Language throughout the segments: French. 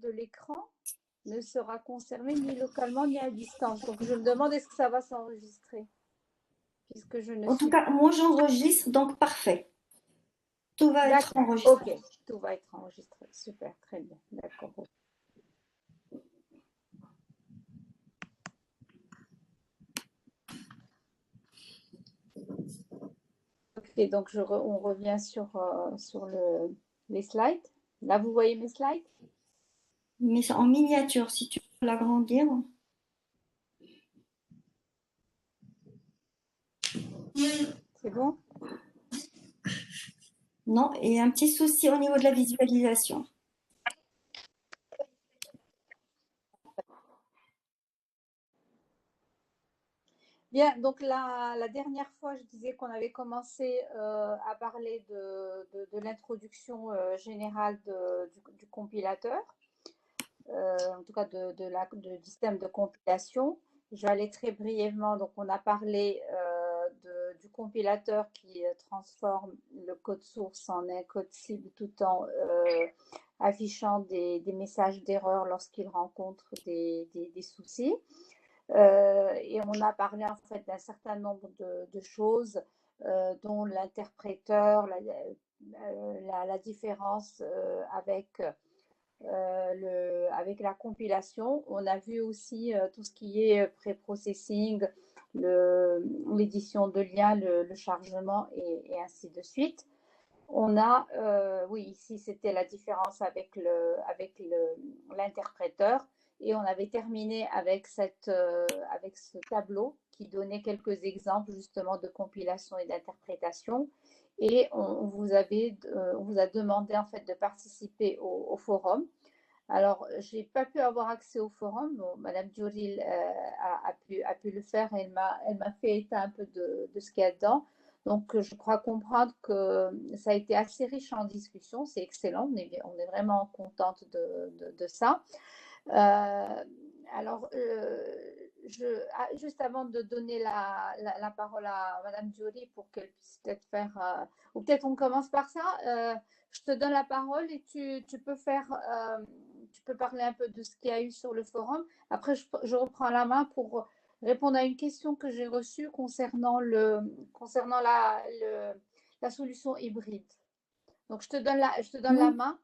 de l'écran ne sera conservé ni localement ni à distance. Donc, je me demande est-ce que ça va s'enregistrer, puisque je ne En tout suis cas, moi j'enregistre, donc parfait. Tout va être D'accord, enregistré. ok, tout va être enregistré. Super, très bien, d'accord. Ok, donc on revient sur les slides. Là, vous voyez mes slides? Mais c'est en miniature, si tu veux l'agrandir. C'est bon? Non, et un petit souci au niveau de la visualisation. Bien, donc la dernière fois, je disais qu'on avait commencé à parler de l'introduction générale du compilateur, en tout cas du système de compilation. Je vais aller très brièvement. Donc, on a parlé du compilateur qui transforme le code source en un code cible tout en affichant des messages d'erreur lorsqu'il rencontre des soucis. Et on a parlé en fait d'un certain nombre de choses, dont l'interpréteur, la différence avec la compilation. On a vu aussi tout ce qui est pré-processing, l'édition de liens, le chargement et ainsi de suite. On a, oui, ici c'était la différence avec l'interpréteur. Et on avait terminé avec ce tableau qui donnait quelques exemples justement de compilation et d'interprétation. Et on vous a demandé en fait de participer au forum. Alors, je n'ai pas pu avoir accès au forum. Bon, Madame Djouril a pu le faire et elle m'a fait état un peu de ce qu'il y a dedans. Donc, je crois comprendre que ça a été assez riche en discussion. C'est excellent. On est vraiment contente de ça. Alors, juste avant de donner la parole à Madame Djouril pour qu'elle puisse peut-être faire, ou peut-être on commence par ça. Je te donne la parole et tu peux tu peux parler un peu de ce qu'il y a eu sur le forum. Après, je reprends la main pour répondre à une question que j'ai reçue concernant la solution hybride. Donc, je te donne la Oui, main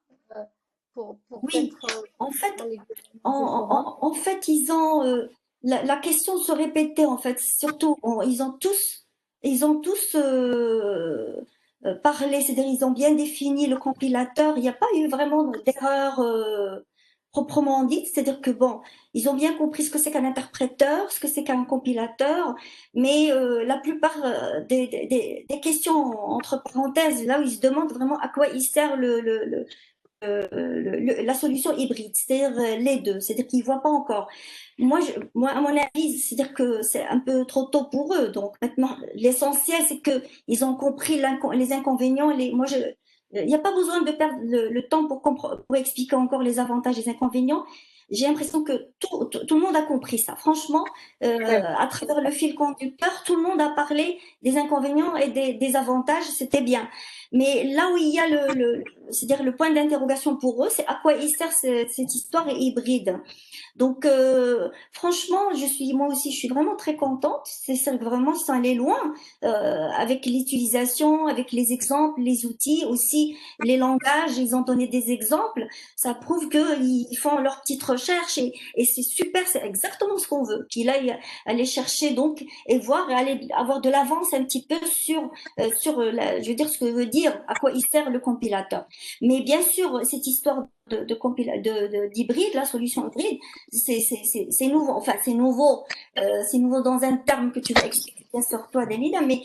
pour oui. peut-être En fait, parler en, du forum. en fait, ils ont la question se répétait en fait. Surtout, ils ont tous parlé, c'est-à-dire ils ont bien défini le compilateur. Il n'y a pas eu vraiment d'erreur proprement dite. C'est-à-dire que bon, ils ont bien compris ce que c'est qu'un interpréteur, ce que c'est qu'un compilateur, mais la plupart des questions entre parenthèses, là où ils se demandent vraiment à quoi il sert la solution hybride, c'est-à-dire les deux, c'est-à-dire qu'ils ne voient pas encore. Moi, à mon avis, c'est-à-dire que c'est un peu trop tôt pour eux. Donc maintenant, l'essentiel, c'est qu'ils ont compris les inconvénients. Il n'y a pas besoin de perdre le temps pour expliquer encore les avantages et les inconvénients. J'ai l'impression que tout le monde a compris ça. Franchement, à travers le fil conducteur, tout le monde a parlé des inconvénients et des avantages. C'était bien. Mais là où il y a c'est-à-dire le point d'interrogation pour eux, c'est à quoi il sert cette histoire hybride. Donc, franchement, moi aussi, je suis vraiment très contente. C'est ça, vraiment, ils sont allés loin avec l'utilisation, avec les exemples, les outils, aussi les langages. Ils ont donné des exemples. Ça prouve qu'ils font leur petite recherche et c'est super. C'est exactement ce qu'on veut. Qu'il aille aller chercher donc et voir et aller avoir de l'avance un petit peu je veux dire ce que veut dire, à quoi il sert le compilateur. Mais bien sûr, cette histoire d'hybride, la solution hybride, c'est nouveau. Enfin, c'est nouveau dans un terme que tu vas expliquer bien sûr toi, Delina, mais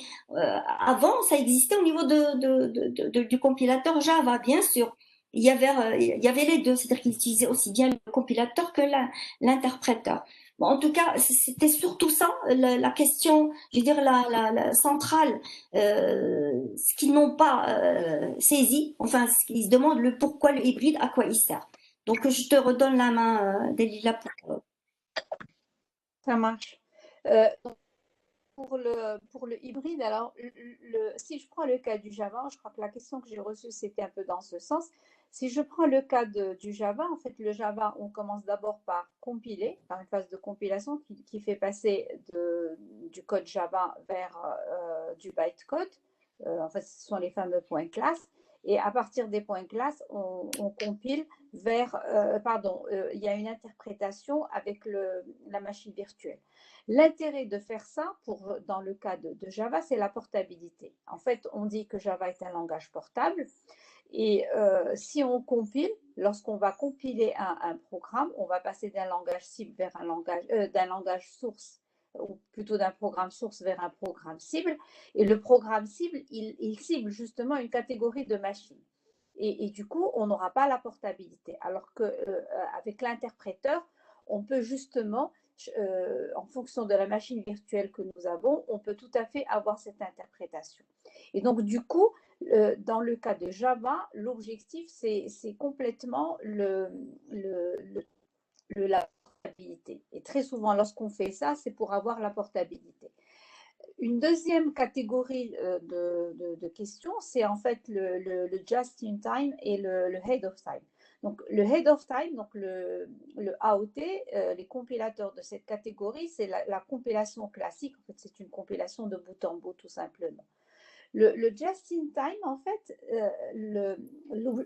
avant, ça existait au niveau du compilateur Java, bien sûr. Il y avait les deux, c'est-à-dire qu'ils utilisaient aussi bien le compilateur que l'interpréteur. Bon, en tout cas, c'était surtout ça, la question, je veux dire, la centrale, ce qu'ils n'ont pas saisi, enfin, ce qu'ils se demandent, le pourquoi le hybride, à quoi il sert. Donc, je te redonne la main, Delila, pour. Ça marche. Pour le hybride, alors si je prends le cas du Java, je crois que la question que j'ai reçue, c'était un peu dans ce sens. Si je prends le cas du Java, en fait, le Java, on commence d'abord par compiler, par une phase de compilation qui fait passer du code Java vers du bytecode. En fait, ce sont les fameux points classe. Et à partir des points classe, on compile vers, il y a une interprétation avec la machine virtuelle. L'intérêt de faire ça, dans le cas de Java, c'est la portabilité. En fait, on dit que Java est un langage portable. Et si on compile, lorsqu'on va compiler un programme, on va passer d'un langage cible vers d'un langage source, ou plutôt d'un programme source vers un programme cible. Et le programme cible, il cible justement une catégorie de machines. Et du coup, on n'aura pas la portabilité. Alors qu'avec l'interpréteur, on peut justement, en fonction de la machine virtuelle que nous avons, on peut tout à fait avoir cette interprétation. Et donc, du coup, dans le cas de Java, l'objectif, c'est complètement la portabilité. Et très souvent, lorsqu'on fait ça, c'est pour avoir la portabilité. Une deuxième catégorie de questions, c'est en fait le just in time et le head of time. Donc, le head of time, donc le AOT, les compilateurs de cette catégorie, c'est la compilation classique. En fait, c'est une compilation de bout en bout, tout simplement. Le just in time, en fait,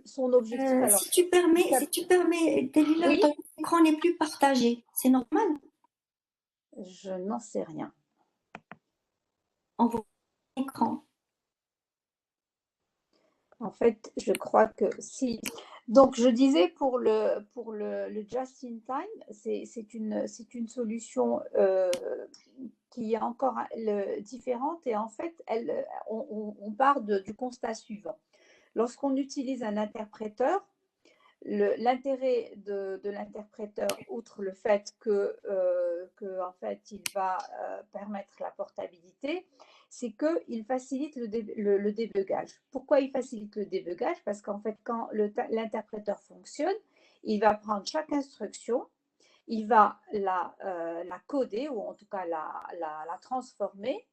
son objectif. Alors, Si tu permets, Delilah, oui, ton écran n'est plus partagé. C'est normal? je n'en sais rien. On voit l'écran. En fait, je crois que si. Donc, je disais pour le just in time, c'est une solution qui est encore différente et en fait, on part du constat suivant. Lorsqu'on utilise un interpréteur, l'intérêt de l'interpréteur, outre le fait que en fait, il va permettre la portabilité, c'est qu'il facilite le débugage. Pourquoi il facilite le débugage? Parce qu'en fait, quand l'interpréteur fonctionne, il va prendre chaque instruction, il va la coder, ou en tout cas la transformer,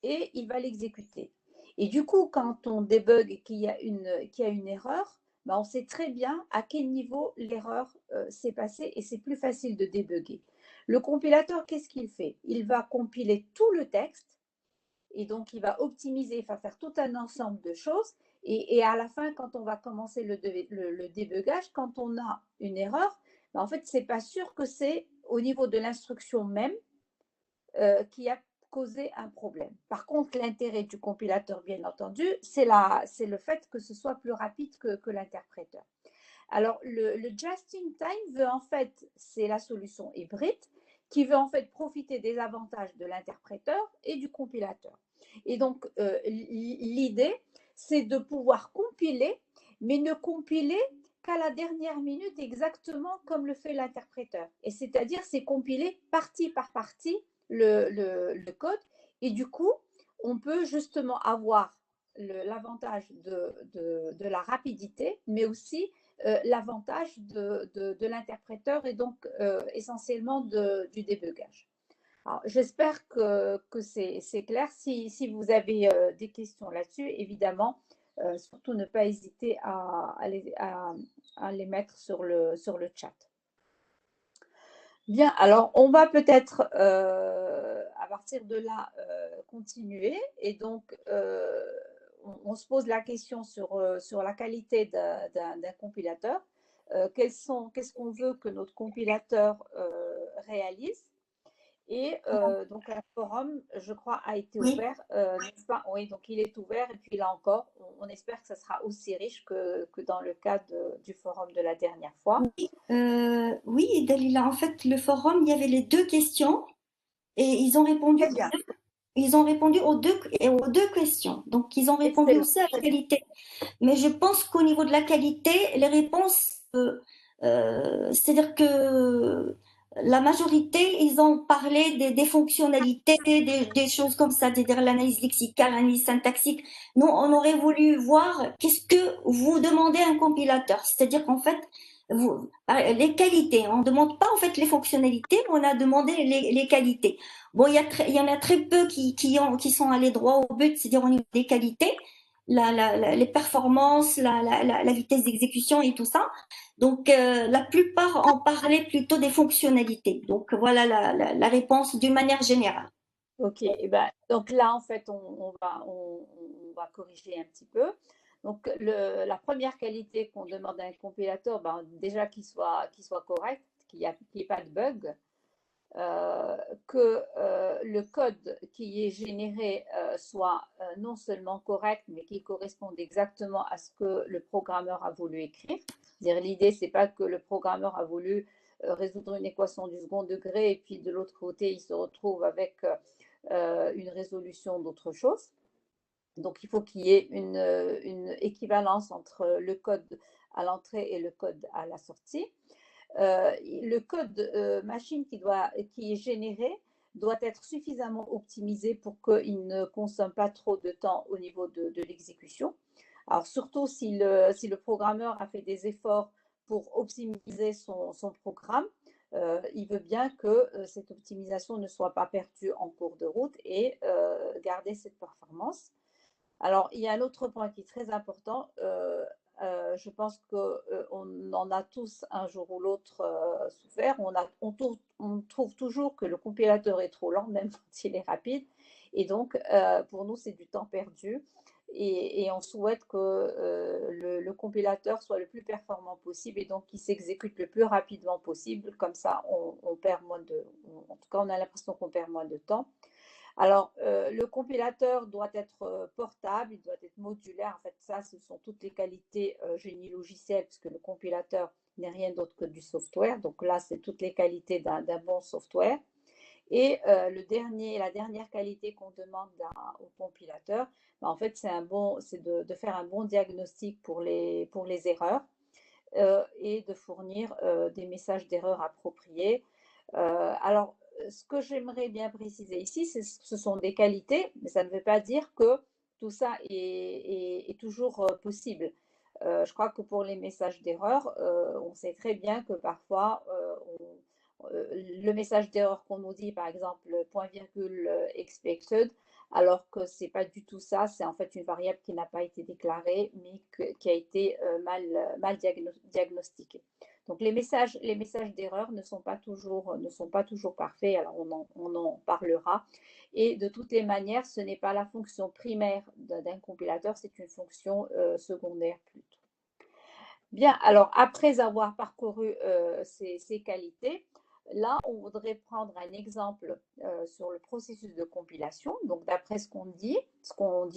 et il va l'exécuter. Et du coup, quand on débug et qu'il y a une erreur, ben on sait très bien à quel niveau l'erreur s'est passée et c'est plus facile de débugger. Le compilateur, qu'est-ce qu'il fait? Il va compiler tout le texte et donc il va optimiser, il va faire tout un ensemble de choses. Et à la fin, quand on va commencer le débugage, quand on a une erreur, ben en fait, ce n'est pas sûr que c'est au niveau de l'instruction même qui a causé un problème. Par contre, l'intérêt du compilateur, bien entendu, c'est le fait que ce soit plus rapide que l'interpréteur. Alors, le just in time veut en fait, c'est la solution hybride qui veut en fait profiter des avantages de l'interpréteur et du compilateur. Et donc, l'idée, c'est de pouvoir compiler, mais ne compiler qu'à la dernière minute exactement comme le fait l'interpréteur. Et c'est-à-dire, c'est compiler partie par partie le code. Et du coup, on peut justement avoir l'avantage de la rapidité, mais aussi l'avantage de l'interpréteur et donc essentiellement du débugage. J'espère que c'est clair. Si vous avez des questions là-dessus, évidemment, surtout ne pas hésiter à les mettre sur le chat. Bien, alors on va peut-être à partir de là continuer et donc on se pose la question sur la qualité d'un compilateur. Qu'est-ce qu'on veut que notre compilateur réalise? Et donc un forum, je crois, a été Oui. ouvert, n'est-ce pas? Oui, donc il est ouvert et puis là encore, on espère que ça sera aussi riche que dans le cas du forum de la dernière fois. Oui, Dalila, en fait, le forum, il y avait les deux questions et Très bien. ils ont répondu aux deux questions. Donc, ils ont répondu Excellent. aussi à la qualité. Mais je pense qu'au niveau de la qualité, les réponses, c'est-à-dire que la majorité, ils ont parlé des fonctionnalités, des choses comme ça, c'est-à-dire l'analyse lexicale, l'analyse syntaxique. Nous, on aurait voulu voir qu'est-ce que vous demandez à un compilateur. C'est-à-dire qu'en fait, les qualités, on ne demande pas en fait les fonctionnalités, mais on a demandé les qualités. Bon, il y en a très peu qui sont allés droit au but, c'est-à-dire au niveau des qualités. les performances, la vitesse d'exécution et tout ça. Donc, la plupart en parlaient plutôt des fonctionnalités. Donc, voilà la réponse d'une manière générale. Ok, et ben, donc là, en fait, on va corriger un petit peu. Donc, la première qualité qu'on demande à un compilateur, ben, déjà qu'il soit correct, qu'il n'y ait pas de bug, euh, que le code qui est généré soit non seulement correct, mais qu'il corresponde exactement à ce que le programmeur a voulu écrire. C'est-à-dire, l'idée, c'est pas que le programmeur a voulu résoudre une équation du second degré et puis de l'autre côté, il se retrouve avec une résolution d'autre chose. Donc, il faut qu'il y ait une équivalence entre le code à l'entrée et le code à la sortie. Le code machine qui est généré doit être suffisamment optimisé pour qu'il ne consomme pas trop de temps au niveau de l'exécution. Alors surtout si le programmeur a fait des efforts pour optimiser son programme, il veut bien que cette optimisation ne soit pas perdue en cours de route et garder cette performance. Alors, il y a un autre point qui est très important. Je pense qu'on en a tous un jour ou l'autre souffert. On trouve toujours que le compilateur est trop lent, même quand il est rapide. Et donc, pour nous, c'est du temps perdu. Et on souhaite que le compilateur soit le plus performant possible et donc qu'il s'exécute le plus rapidement possible. Comme ça, on perd moins en tout cas, on a l'impression qu'on perd moins de temps. Alors, le compilateur doit être portable, il doit être modulaire. En fait, ça, ce sont toutes les qualités génie logiciel, puisque le compilateur n'est rien d'autre que du software. Donc là, c'est toutes les qualités d'un bon software. Et la dernière qualité qu'on demande au compilateur, ben, en fait, c'est de faire un bon diagnostic pour les erreurs et de fournir des messages d'erreur appropriés. Alors, ce que j'aimerais bien préciser ici, ce sont des qualités, mais ça ne veut pas dire que tout ça est toujours possible. Je crois que pour les messages d'erreur, on sait très bien que parfois, le message d'erreur qu'on nous dit, par exemple, point virgule expected, alors que ce n'est pas du tout ça, c'est en fait une variable qui n'a pas été déclarée, mais qui a été mal diagnostiquée. Donc les messages d'erreur ne sont pas toujours parfaits, alors on en parlera. Et de toutes les manières, ce n'est pas la fonction primaire d'un compilateur, c'est une fonction secondaire plutôt. Bien, alors après avoir parcouru ces qualités, là, on voudrait prendre un exemple sur le processus de compilation. Donc, d'après ce qu'on dit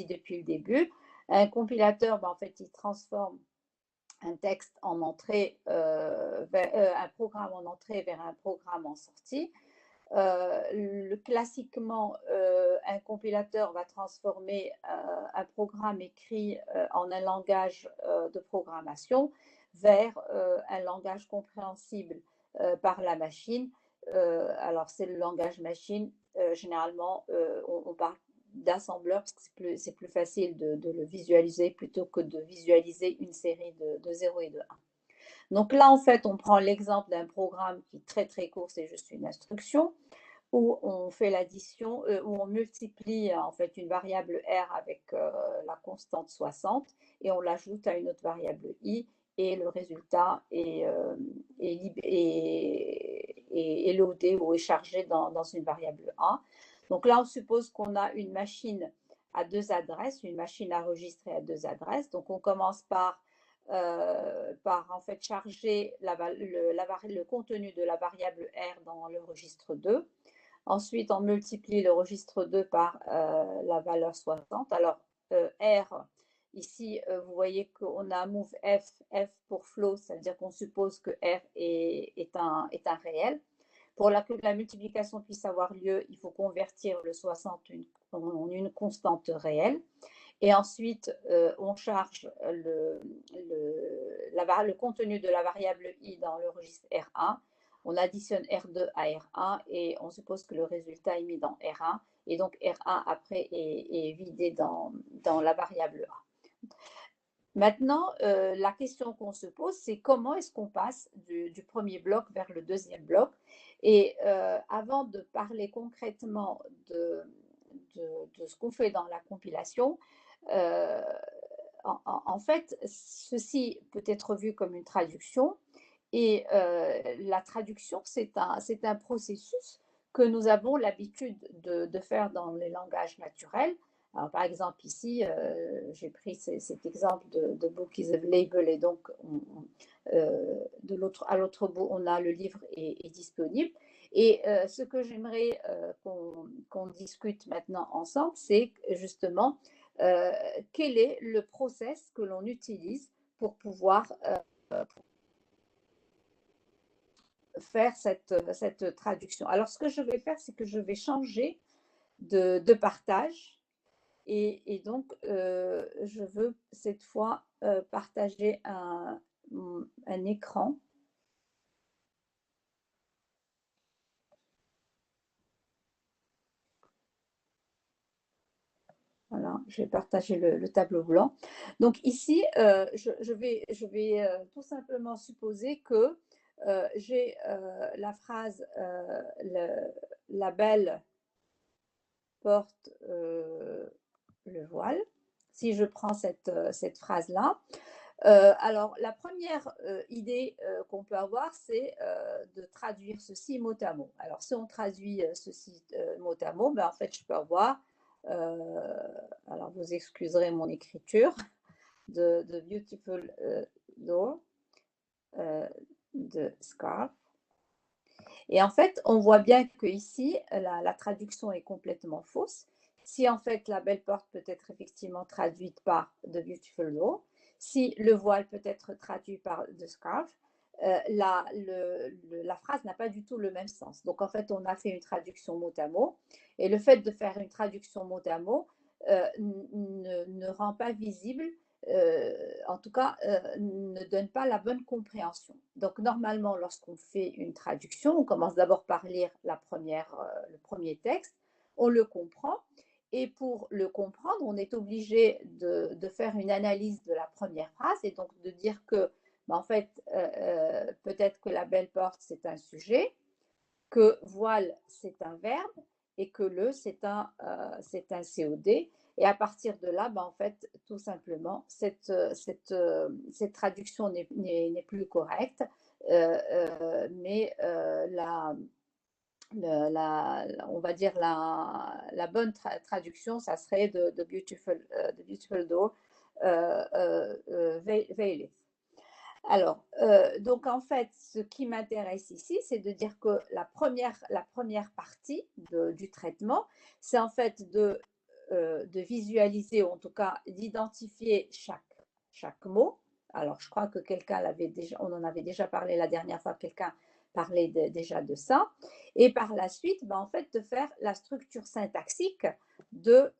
depuis le début, un compilateur, ben, en fait, il transforme un texte en entrée, un programme en entrée vers un programme en sortie. Classiquement, un compilateur va transformer un programme écrit en un langage de programmation vers un langage compréhensible par la machine. Alors, c'est le langage machine. Généralement, on parle d'assembleur parce que c'est plus facile de le visualiser plutôt que de visualiser une série de 0 et de 1. Donc là, en fait, on prend l'exemple d'un programme qui est très très court, c'est juste une instruction, où on fait l'addition, où on multiplie en fait une variable R avec la constante 60 et on l'ajoute à une autre variable I et le résultat est loadé ou est chargé dans une variable A. Donc là, on suppose qu'on a une machine à deux adresses, une machine à registre à deux adresses. Donc on commence par en fait charger le contenu de la variable R dans le registre 2. Ensuite, on multiplie le registre 2 par la valeur 60. Alors, R, ici, vous voyez qu'on a move F pour float, c'est-à-dire qu'on suppose que R est un réel. Pour que la multiplication puisse avoir lieu, il faut convertir le 60 en une constante réelle. Et ensuite, on charge le contenu de la variable i dans le registre R1. On additionne R2 à R1 et on suppose que le résultat est mis dans R1. Et donc R1 après est vidé dans la variable A. Maintenant, la question qu'on se pose, c'est comment est-ce qu'on passe du premier bloc vers le deuxième bloc. Et avant de parler concrètement de ce qu'on fait dans la compilation, en fait, ceci peut être vu comme une traduction et la traduction, c'est un processus que nous avons l'habitude de faire dans les langages naturels. Alors, par exemple, ici, j'ai pris cet exemple de Book is available et donc à l'autre bout, on a le livre est disponible. Et ce que j'aimerais qu'on discute maintenant ensemble, c'est justement euh, quel est le process que l'on utilise pour pouvoir faire cette traduction. Alors, ce que je vais faire, c'est que je vais changer de partage. Et donc, je veux cette fois partager un écran. Voilà, je vais partager le tableau blanc. Donc ici, je vais tout simplement supposer que j'ai la phrase la belle porte le voile. Si je prends cette phrase-là, alors la première idée qu'on peut avoir, c'est de traduire ceci mot à mot. Alors si on traduit ceci mot à mot, ben, en fait, je peux avoir, alors vous excuserez mon écriture, de Beautiful Door, de Scarf. Et en fait, on voit bien que ici, la traduction est complètement fausse. Si en fait la belle porte peut être effectivement traduite par The Beautiful Door, si le voile peut être traduit par The Scarf, la phrase n'a pas du tout le même sens. Donc en fait, on a fait une traduction mot à mot. Et le fait de faire une traduction mot à mot ne rend pas visible en tout cas, ne donne pas la bonne compréhension. Donc, normalement, lorsqu'on fait une traduction, on commence d'abord par lire le premier texte, on le comprend, et pour le comprendre, on est obligé de faire une analyse de la première phrase et donc de dire que, en fait, peut-être que la belle porte, c'est un sujet, que voile, c'est un verbe, et que le, c'est un COD. Et à partir de là, en fait, tout simplement, cette traduction n'est plus correcte, mais on va dire la bonne traduction, ça serait de Beautiful Door, Veiled. Alors, donc en fait, ce qui m'intéresse ici, c'est de dire que la première partie du traitement, c'est en fait de visualiser, ou en tout cas d'identifier chaque mot. Alors, je crois que on en avait déjà parlé la dernière fois, quelqu'un parlait déjà de ça. Et par la suite, en fait, de faire la structure syntaxique de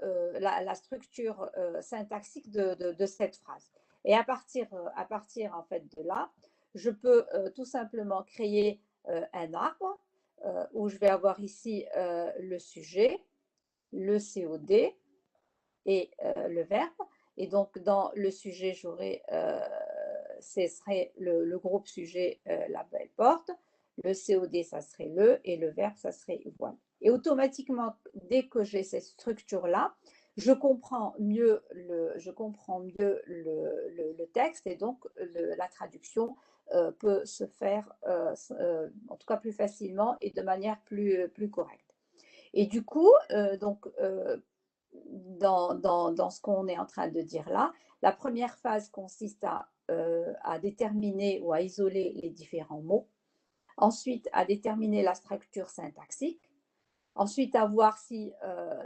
cette phrase. Et à partir en fait de là, je peux tout simplement créer un arbre où je vais avoir ici le sujet, le COD et le verbe. Et donc, dans le sujet, ce serait le groupe sujet, la belle porte. Le COD, ça serait le, et le verbe, ça serait voile. Et automatiquement, dès que j'ai cette structure-là, je comprends mieux le texte et donc la traduction peut se faire, en tout cas plus facilement et de manière plus correcte. Et du coup, donc, dans ce qu'on est en train de dire là, la première phase consiste à déterminer ou à isoler les différents mots. Ensuite, à déterminer la structure syntaxique. Ensuite, à voir si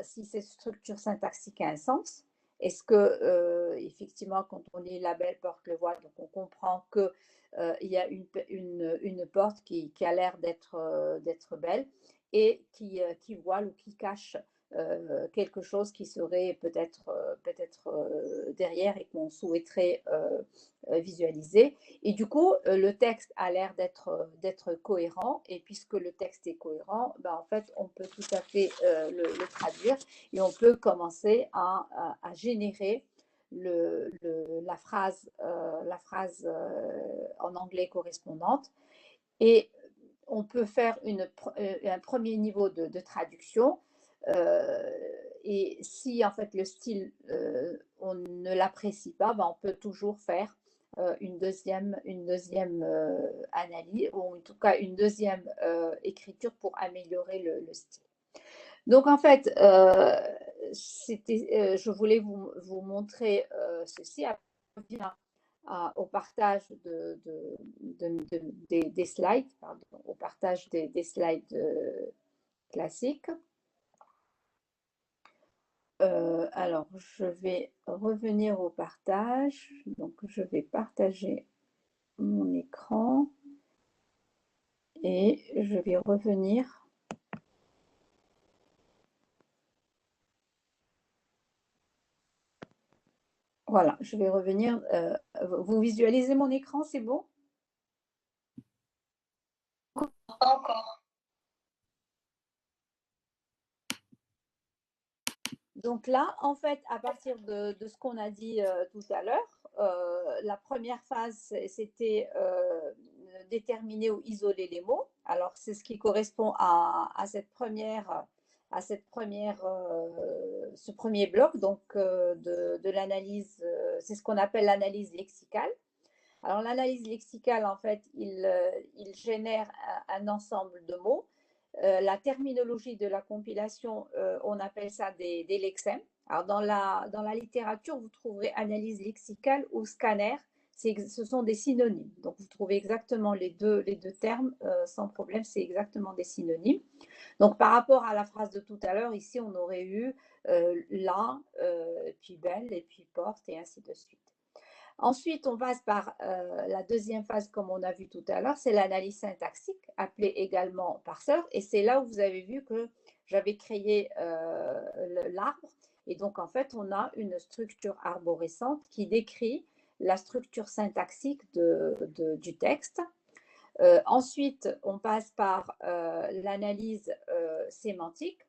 cette structure syntaxique a un sens. Est-ce que, effectivement, quand on lit la belle porte le voile, donc on comprend qu'il y a une porte qui a l'air d'être belle et qui voile ou qui cache quelque chose qui serait peut-être derrière et qu'on souhaiterait visualiser. Et du coup, le texte a l'air d'être cohérent. Et puisque le texte est cohérent, en fait, on peut tout à fait le traduire et on peut commencer à générer la phrase en anglais correspondante. Et on peut faire un premier niveau de traduction. et si en fait le style, on ne l'apprécie pas, ben, on peut toujours faire une deuxième analyse, ou en tout cas une deuxième écriture pour améliorer le style. Donc en fait, je voulais vous montrer ceci au partage des slides, pardon, au partage des slides classiques. Alors, je vais revenir au partage. Donc, je vais partager mon écran et je vais revenir. Voilà, je vais revenir. Vous visualisez mon écran, c'est bon? Encore. Donc là, en fait, à partir de ce qu'on a dit tout à l'heure, la première phase, c'était déterminer ou isoler les mots. Alors, c'est ce qui correspond à ce premier bloc donc, de l'analyse, c'est ce qu'on appelle l'analyse lexicale. Alors, l'analyse lexicale, en fait, il génère un ensemble de mots. La terminologie de la compilation, on appelle ça des lexèmes. Alors, dans la littérature, vous trouverez analyse lexicale ou scanner. Ce sont des synonymes. Donc, vous trouvez exactement les deux termes sans problème. C'est exactement des synonymes. Donc, par rapport à la phrase de tout à l'heure, ici, on aurait eu la, puis belle, et puis porte, et ainsi de suite. Ensuite, on passe par la deuxième phase, comme on a vu tout à l'heure, c'est l'analyse syntaxique, appelée également parseur. Et c'est là où vous avez vu que j'avais créé l'arbre. Et donc, en fait, on a une structure arborescente qui décrit la structure syntaxique du texte. Ensuite, on passe par l'analyse sémantique.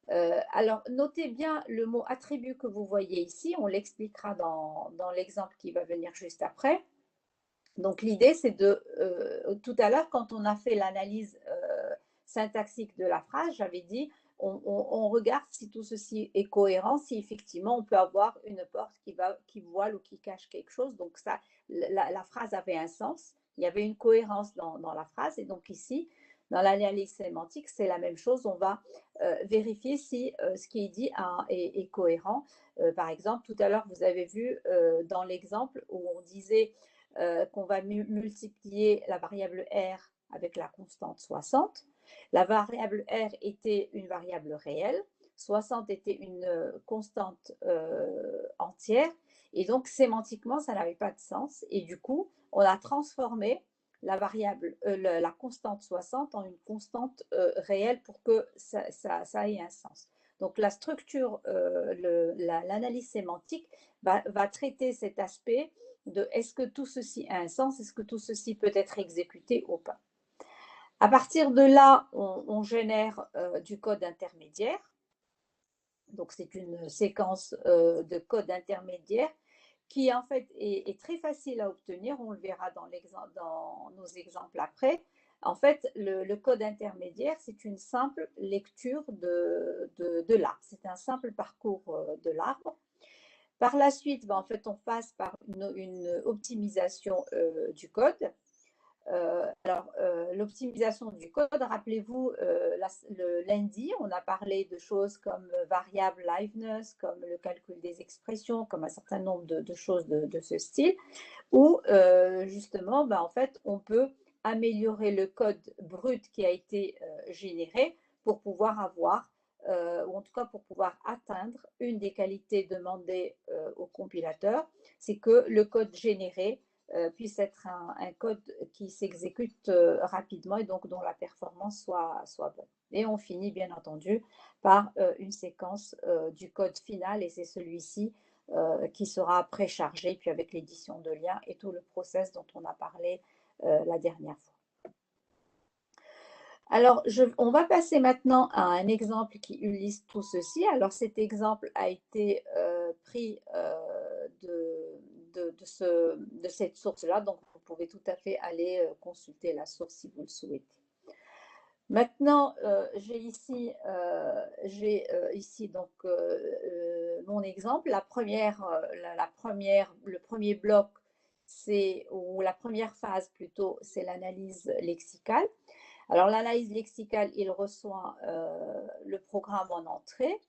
Alors, notez bien le mot attribut que vous voyez ici. On l'expliquera dans l'exemple qui va venir juste après. Donc, l'idée, c'est tout à l'heure, quand on a fait l'analyse syntaxique de la phrase, j'avais dit, on regarde si tout ceci est cohérent, si effectivement on peut avoir une porte qui voile ou qui cache quelque chose. Donc, ça, la phrase avait un sens. Il y avait une cohérence dans la phrase. Et donc, ici, dans l'analyse sémantique, c'est la même chose. On va vérifier si ce qui est dit est cohérent. Par exemple, tout à l'heure, vous avez vu dans l'exemple où on disait qu'on va multiplier la variable R avec la constante 60. La variable R était une variable réelle, 60 était une constante entière, et donc sémantiquement, ça n'avait pas de sens. Et du coup, on a transformé la variable, la constante 60 en une constante réelle pour que ça ait un sens. Donc la structure, l'analyse sémantique va traiter cet aspect de est-ce que tout ceci a un sens, est-ce que tout ceci peut être exécuté ou pas. À partir de là, on génère du code intermédiaire. Donc c'est une séquence de code intermédiaire qui en fait est très facile à obtenir, on le verra dans nos exemples après. En fait, le code intermédiaire, c'est une simple lecture de l'arbre, c'est un simple parcours de l'arbre. Par la suite, en fait, on passe par une optimisation du code. L'optimisation du code, rappelez-vous, le lundi, on a parlé de choses comme variable liveness, comme le calcul des expressions, comme un certain nombre de choses de ce style, où justement, en fait, on peut améliorer le code brut qui a été généré pour pouvoir avoir, ou en tout cas pour pouvoir atteindre une des qualités demandées au compilateur, c'est que le code généré puisse être un code qui s'exécute rapidement et donc dont la performance soit bonne. Et on finit bien entendu par une séquence du code final et c'est celui-ci qui sera préchargé, puis avec l'édition de liens et tout le process dont on a parlé la dernière fois. Alors, on va passer maintenant à un exemple qui illustre tout ceci. Alors, cet exemple a été pris de cette source-là, donc vous pouvez tout à fait aller consulter la source si vous le souhaitez. Maintenant, j'ai ici donc mon exemple. Le premier bloc, ou la première phase plutôt, c'est l'analyse lexicale. Alors, l'analyse lexicale, il reçoit le programme en entrée.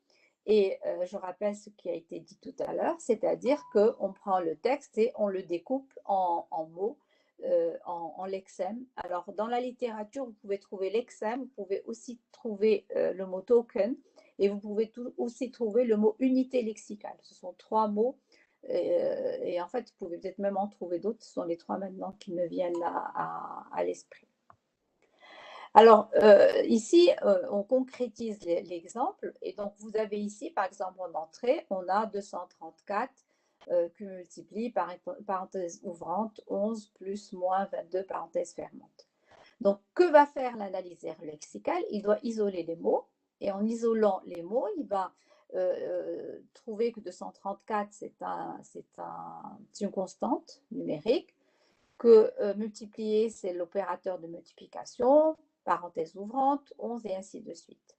Et je rappelle ce qui a été dit tout à l'heure, c'est-à-dire qu'on prend le texte et on le découpe en mots, en lexèmes. Alors, dans la littérature, vous pouvez trouver lexème, vous pouvez aussi trouver le mot token, et vous pouvez aussi trouver le mot unité lexicale. Ce sont trois mots, et en fait, vous pouvez peut-être même en trouver d'autres. Ce sont les trois maintenant qui me viennent à l'esprit. Alors, ici, on concrétise l'exemple. Et donc, vous avez ici, par exemple, en entrée, on a 234 que multiplie par parenthèse ouvrante 11 plus moins 22 parenthèse fermante. Donc, que va faire l'analyseur lexical? Il doit isoler les mots. Et en isolant les mots, il va trouver que 234, c'est une constante numérique, que multiplier, c'est l'opérateur de multiplication, parenthèse ouvrante, 11 et ainsi de suite.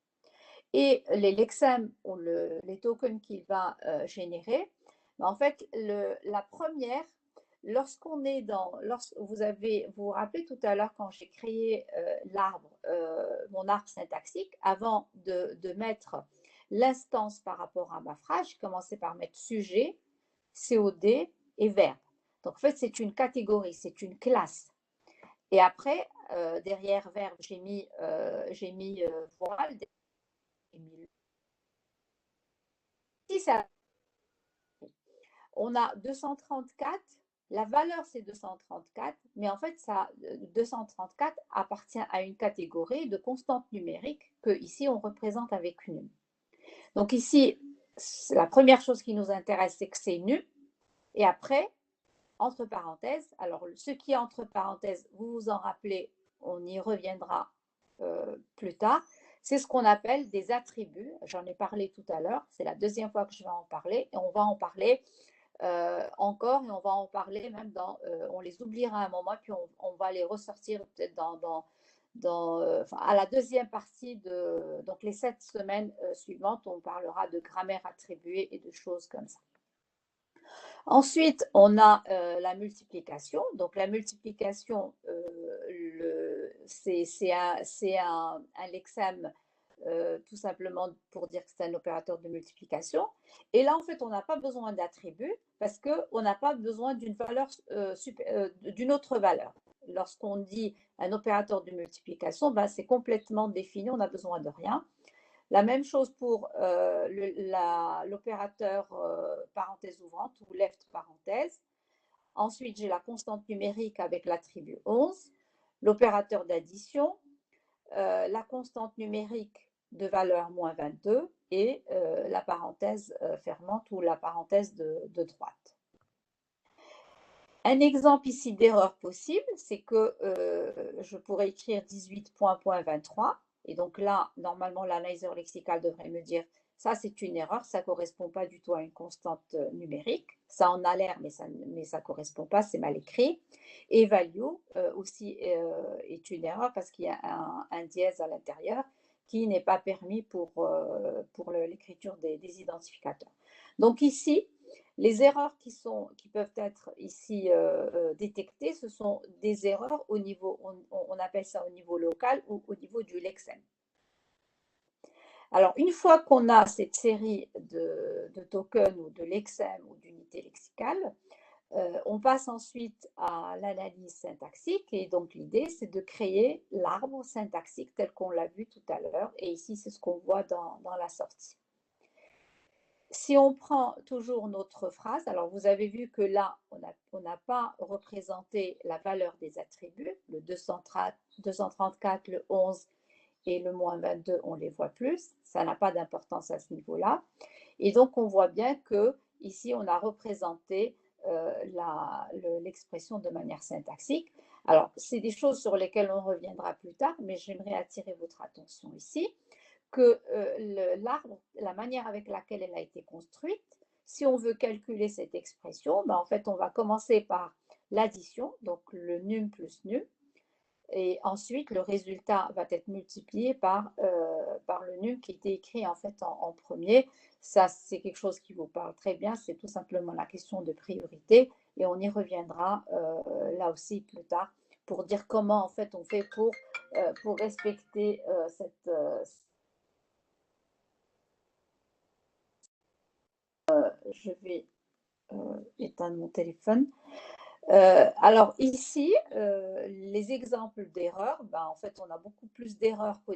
Et les lexèmes ou les tokens qu'il va générer, en fait, la première, lorsqu'on est vous vous rappelez tout à l'heure quand j'ai créé mon arbre syntaxique, avant de mettre l'instance par rapport à ma phrase, j'ai commencé par mettre sujet, COD et verbe. Donc, en fait, c'est une catégorie, c'est une classe. Et après, derrière verbe, j'ai mis voile. Ici, on a 234. La valeur, c'est 234, mais en fait, 234 appartient à une catégorie de constantes numériques que ici, on représente avec num. Donc ici, la première chose qui nous intéresse, c'est que c'est num. Et après, entre parenthèses, alors ce qui est entre parenthèses, vous vous en rappelez, on y reviendra plus tard, c'est ce qu'on appelle des attributs. J'en ai parlé tout à l'heure, c'est la deuxième fois que je vais en parler, et on va en parler encore, et on va en parler même on les oubliera un moment, puis on va les ressortir peut-être à la deuxième partie donc les 7 semaines suivantes, on parlera de grammaire attribuée et de choses comme ça. Ensuite, on a la multiplication. Donc, la multiplication, c'est un lexème tout simplement pour dire que c'est un opérateur de multiplication. Et là, en fait, on n'a pas besoin d'attribut parce qu'on n'a pas besoin d'une valeur, d'une autre valeur. Lorsqu'on dit un opérateur de multiplication, ben, c'est complètement défini, on n'a besoin de rien. La même chose pour l'opérateur parenthèse ouvrante ou left parenthèse. Ensuite, j'ai la constante numérique avec l'attribut 11, l'opérateur d'addition, la constante numérique de valeur moins 22 et la parenthèse fermante ou la parenthèse de droite. Un exemple ici d'erreur possible, c'est que je pourrais écrire 18.23. Et donc là, normalement, l'analyseur lexical devrait me dire ça, c'est une erreur, ça ne correspond pas du tout à une constante numérique. Ça en a l'air, mais ça ne correspond pas, c'est mal écrit. Et value aussi est une erreur parce qu'il y a un dièse à l'intérieur qui n'est pas permis pour l'écriture des identificateurs. Donc ici, les erreurs qui peuvent être ici détectées, ce sont des erreurs au niveau, on appelle ça au niveau local ou au niveau du lexème. Alors, une fois qu'on a cette série de tokens ou de lexèmes ou d'unités lexicales, on passe ensuite à l'analyse syntaxique. Et donc, l'idée, c'est de créer l'arbre syntaxique tel qu'on l'a vu tout à l'heure. Et ici, c'est ce qu'on voit dans la sortie. Si on prend toujours notre phrase, alors vous avez vu que là, on n'a pas représenté la valeur des attributs, le 234, le 11 et le moins 22, on les voit plus, ça n'a pas d'importance à ce niveau-là. Et donc, on voit bien que ici, on a représenté l'expression de manière syntaxique. Alors, c'est des choses sur lesquelles on reviendra plus tard, mais j'aimerais attirer votre attention ici que l'arbre, la manière avec laquelle elle a été construite, si on veut calculer cette expression, ben en fait, on va commencer par l'addition, donc le num plus num, Et ensuite, le résultat va être multiplié par le num qui était écrit en fait en premier. Ça, c'est quelque chose qui vous parle très bien. C'est tout simplement la question de priorité. Et on y reviendra là aussi plus tard pour dire comment en fait on fait pour respecter cette... je vais éteindre mon téléphone. Alors ici, les exemples d'erreurs, ben, en fait, on a beaucoup plus d'erreurs qu'au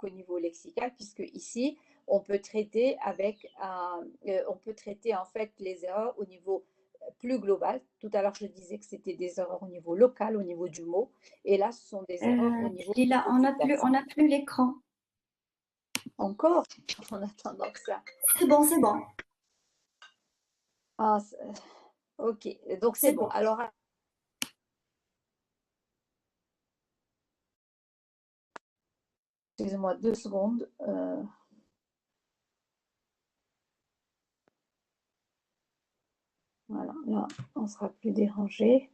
niveau lexical, puisque ici, on peut traiter on peut traiter en fait les erreurs au niveau plus global. Tout à l'heure, je disais que c'était des erreurs au niveau local, au niveau du mot, et là, ce sont des erreurs au niveau Lila, on n'a plus l'écran. Encore, en attendant que ça. C'est bon, c'est bon. Ah, ok, donc c'est bon. Alors, excusez-moi 2 secondes. Voilà, là, on ne sera plus dérangé.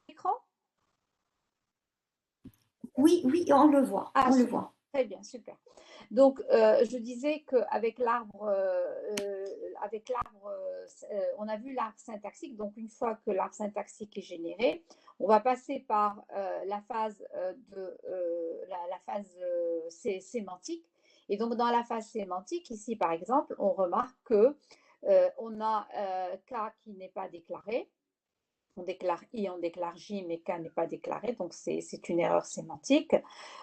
Écran? Oui, oui, on le voit. Ah, on le super. voit. Très bien, super. Donc, je disais qu'avec l'arbre, on a vu l'arbre syntaxique. Donc, une fois que l'arbre syntaxique est généré, on va passer par la phase, sémantique. Et donc, dans la phase sémantique, ici, par exemple, on remarque que on a K qui n'est pas déclaré. On déclare I, on déclare J, mais K n'est pas déclaré, donc c'est une erreur sémantique.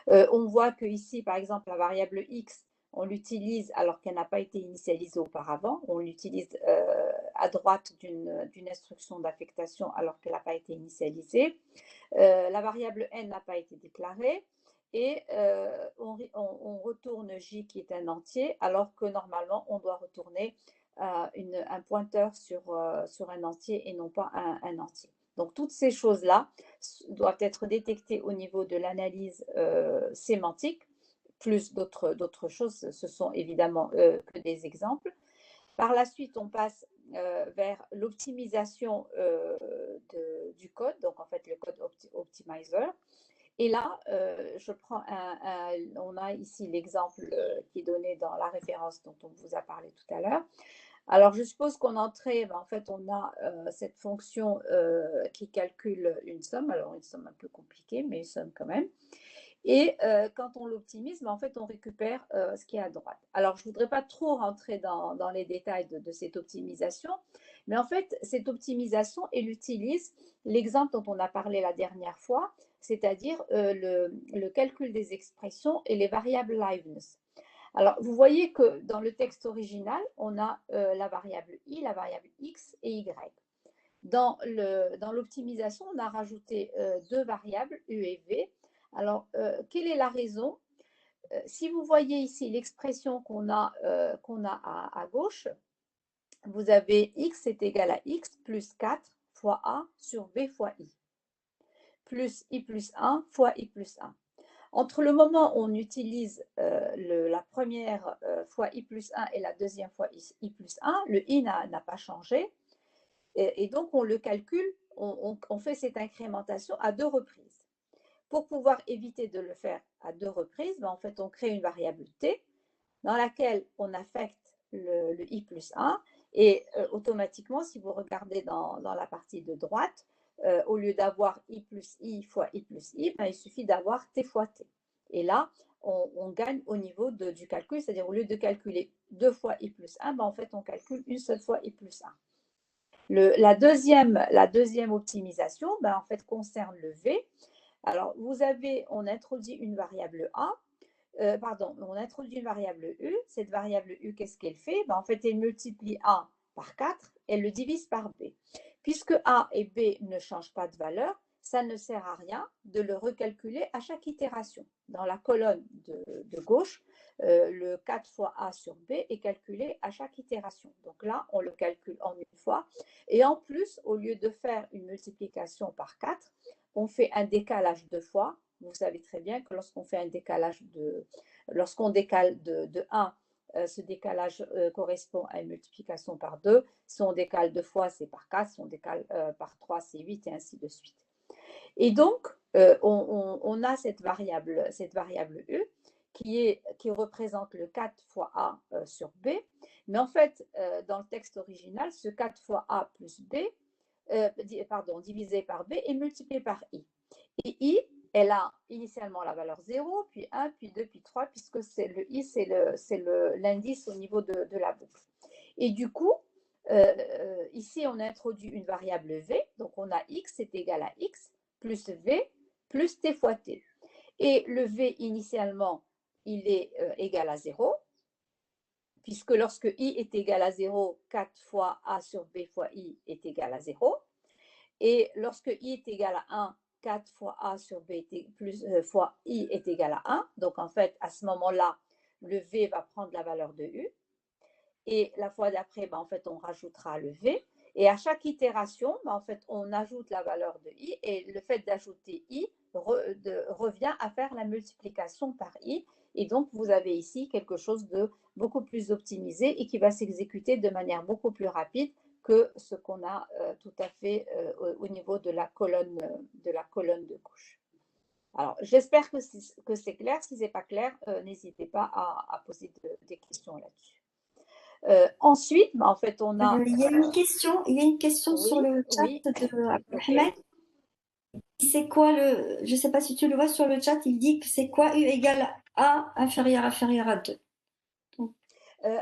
On voit que ici, par exemple, la variable X, on l'utilise alors qu'elle n'a pas été initialisée auparavant. On l'utilise à droite d'une instruction d'affectation alors qu'elle n'a pas été initialisée. La variable N n'a pas été déclarée. Et on retourne J qui est un entier alors que normalement, on doit retourner un pointeur sur un entier et non pas un entier. Donc, toutes ces choses-là doivent être détectées au niveau de l'analyse sémantique, plus d'autres choses, ce sont évidemment que des exemples. Par la suite, on passe vers l'optimisation du code, donc en fait le code optimizer. Et là, on a ici l'exemple qui est donné dans la référence dont on vous a parlé tout à l'heure. Alors, je suppose qu'en entrée, en fait, on a cette fonction qui calcule une somme. Alors, une somme un peu compliquée, mais une somme quand même. Et quand on l'optimise, en fait, on récupère ce qui est à droite. Alors, je ne voudrais pas trop rentrer dans les détails de cette optimisation, mais en fait, cette optimisation, elle utilise l'exemple dont on a parlé la dernière fois, c'est-à-dire le calcul des expressions et les variables liveness. Alors, vous voyez que dans le texte original, on a la variable i, la variable x et y. Dans l'optimisation, on a rajouté deux variables, u et v. Alors, quelle est la raison? Si vous voyez ici l'expression qu'on a à gauche, vous avez x est égal à x plus 4 fois a sur b fois i, plus i plus 1 fois i plus 1. Entre le moment où on utilise la première fois i plus 1 et la deuxième fois i plus 1, le i n'a pas changé. Et donc, on le calcule, on fait cette incrémentation à 2 reprises. Pour pouvoir éviter de le faire à 2 reprises, en fait, on crée une variable t dans laquelle on affecte le i plus 1 et automatiquement, si vous regardez dans la partie de droite, au lieu d'avoir i plus i fois i plus i, il suffit d'avoir t fois t. Et là, on gagne au niveau du calcul, c'est-à-dire au lieu de calculer 2 fois i plus 1, en fait, on calcule une seule fois i plus 1. La deuxième optimisation, en fait, concerne le v. Alors, on introduit une variable a, on introduit une variable u. Cette variable u, qu'est-ce qu'elle fait? En fait, elle multiplie a par 4, elle le divise par b. Puisque a et b ne changent pas de valeur, ça ne sert à rien de le recalculer à chaque itération. Dans la colonne de gauche, le 4 fois A sur B est calculé à chaque itération. Donc là, on le calcule en une fois. Et en plus, au lieu de faire une multiplication par 4, on fait un décalage 2 fois. Vous savez très bien que lorsqu'on fait un décalage lorsqu'on décale de 1, ce décalage correspond à une multiplication par 2. Si on décale 2 fois, c'est par 4. Si on décale par 3, c'est 8 et ainsi de suite. Et donc, on a cette variable U qui représente le 4 fois A sur B. Mais en fait, dans le texte original, ce 4 fois A plus B, divisé par B est multiplié par I. Et I, elle a initialement la valeur 0, puis 1, puis 2, puis 3, puisque le I, c'est l'indice au niveau de la boucle. Et du coup, ici, on introduit une variable V, donc on a X est égal à X, plus V, plus T fois T. Et le V, initialement, il est égal à 0, puisque lorsque I est égal à 0, 4 fois A sur B fois I est égal à 0. Et lorsque I est égal à 1, 4 fois A sur B plus fois I est égal à 1. Donc, en fait, à ce moment-là, le V va prendre la valeur de U. Et la fois d'après, en fait, on rajoutera le V. Et à chaque itération, en fait, on ajoute la valeur de I. Et le fait d'ajouter I revient à faire la multiplication par I. Et donc, vous avez ici quelque chose de beaucoup plus optimisé et qui va s'exécuter de manière beaucoup plus rapide que ce qu'on a tout à fait au niveau de la colonne de gauche. Alors, j'espère que c'est clair. Si ce n'est pas clair, n'hésitez pas à poser des questions là-dessus. Ensuite, en fait, on a… Il y a une question, oui, sur le chat oui. de Ahmed. Okay. C'est quoi je ne sais pas si tu le vois sur le chat, il dit que c'est quoi U égale A inférieur à 2.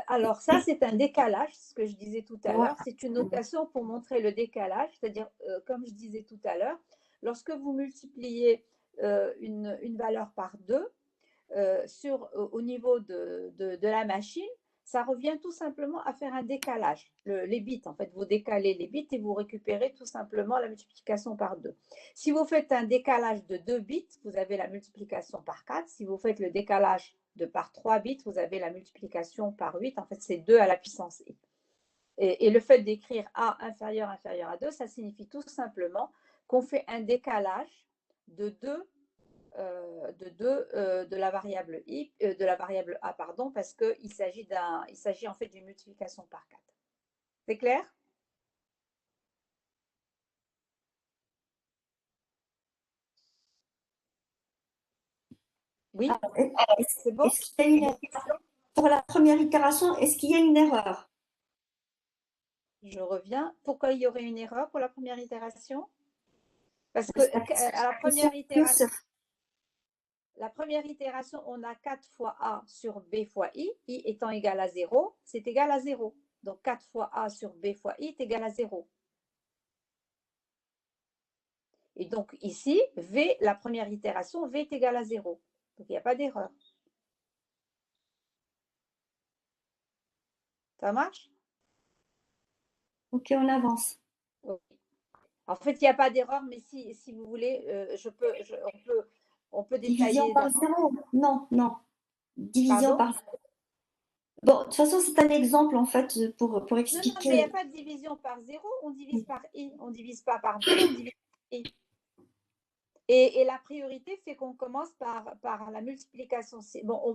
Alors ça, c'est un décalage, ce que je disais tout à l'heure. Voilà. C'est une notation pour montrer le décalage, c'est-à-dire, comme je disais tout à l'heure, lorsque vous multipliez une valeur par 2 au niveau de la machine, ça revient tout simplement à faire un décalage. Les bits, en fait, vous décalez les bits et vous récupérez tout simplement la multiplication par 2. Si vous faites un décalage de 2 bits, vous avez la multiplication par 4. Si vous faites le décalage par 3 bits, vous avez la multiplication par 8. En fait, c'est 2 à la puissance i. Et le fait d'écrire A inférieur à 2, ça signifie tout simplement qu'on fait un décalage de 2 de la variable i, de la variable a, pardon, parce qu'il s'agit en fait d'une multiplication par 4. C'est clair? Oui, c'est bon? Est-ce qu'il y a pour la première itération, est-ce qu'il y a une erreur? Je reviens. Pourquoi il y aurait une erreur pour la première itération? Parce que à la première itération, on a 4 fois A sur B fois I étant égal à 0, c'est égal à 0. Donc 4 fois A sur B fois I est égal à 0. Et donc ici, V, la première itération, V est égal à 0. Donc il n'y a pas d'erreur. Ça marche? Ok, on avance. Oui. En fait, il n'y a pas d'erreur, mais si vous voulez, on peut Division détailler. par 0? Non, non. Division Pardon? par 0. Bon, de toute façon, c'est un exemple en fait pour Non, mais il expliquer. n'y a pas de division par 0, on divise par I. On ne divise pas par V, on divise par I. Et la priorité fait qu'on commence par la multiplication. Bon,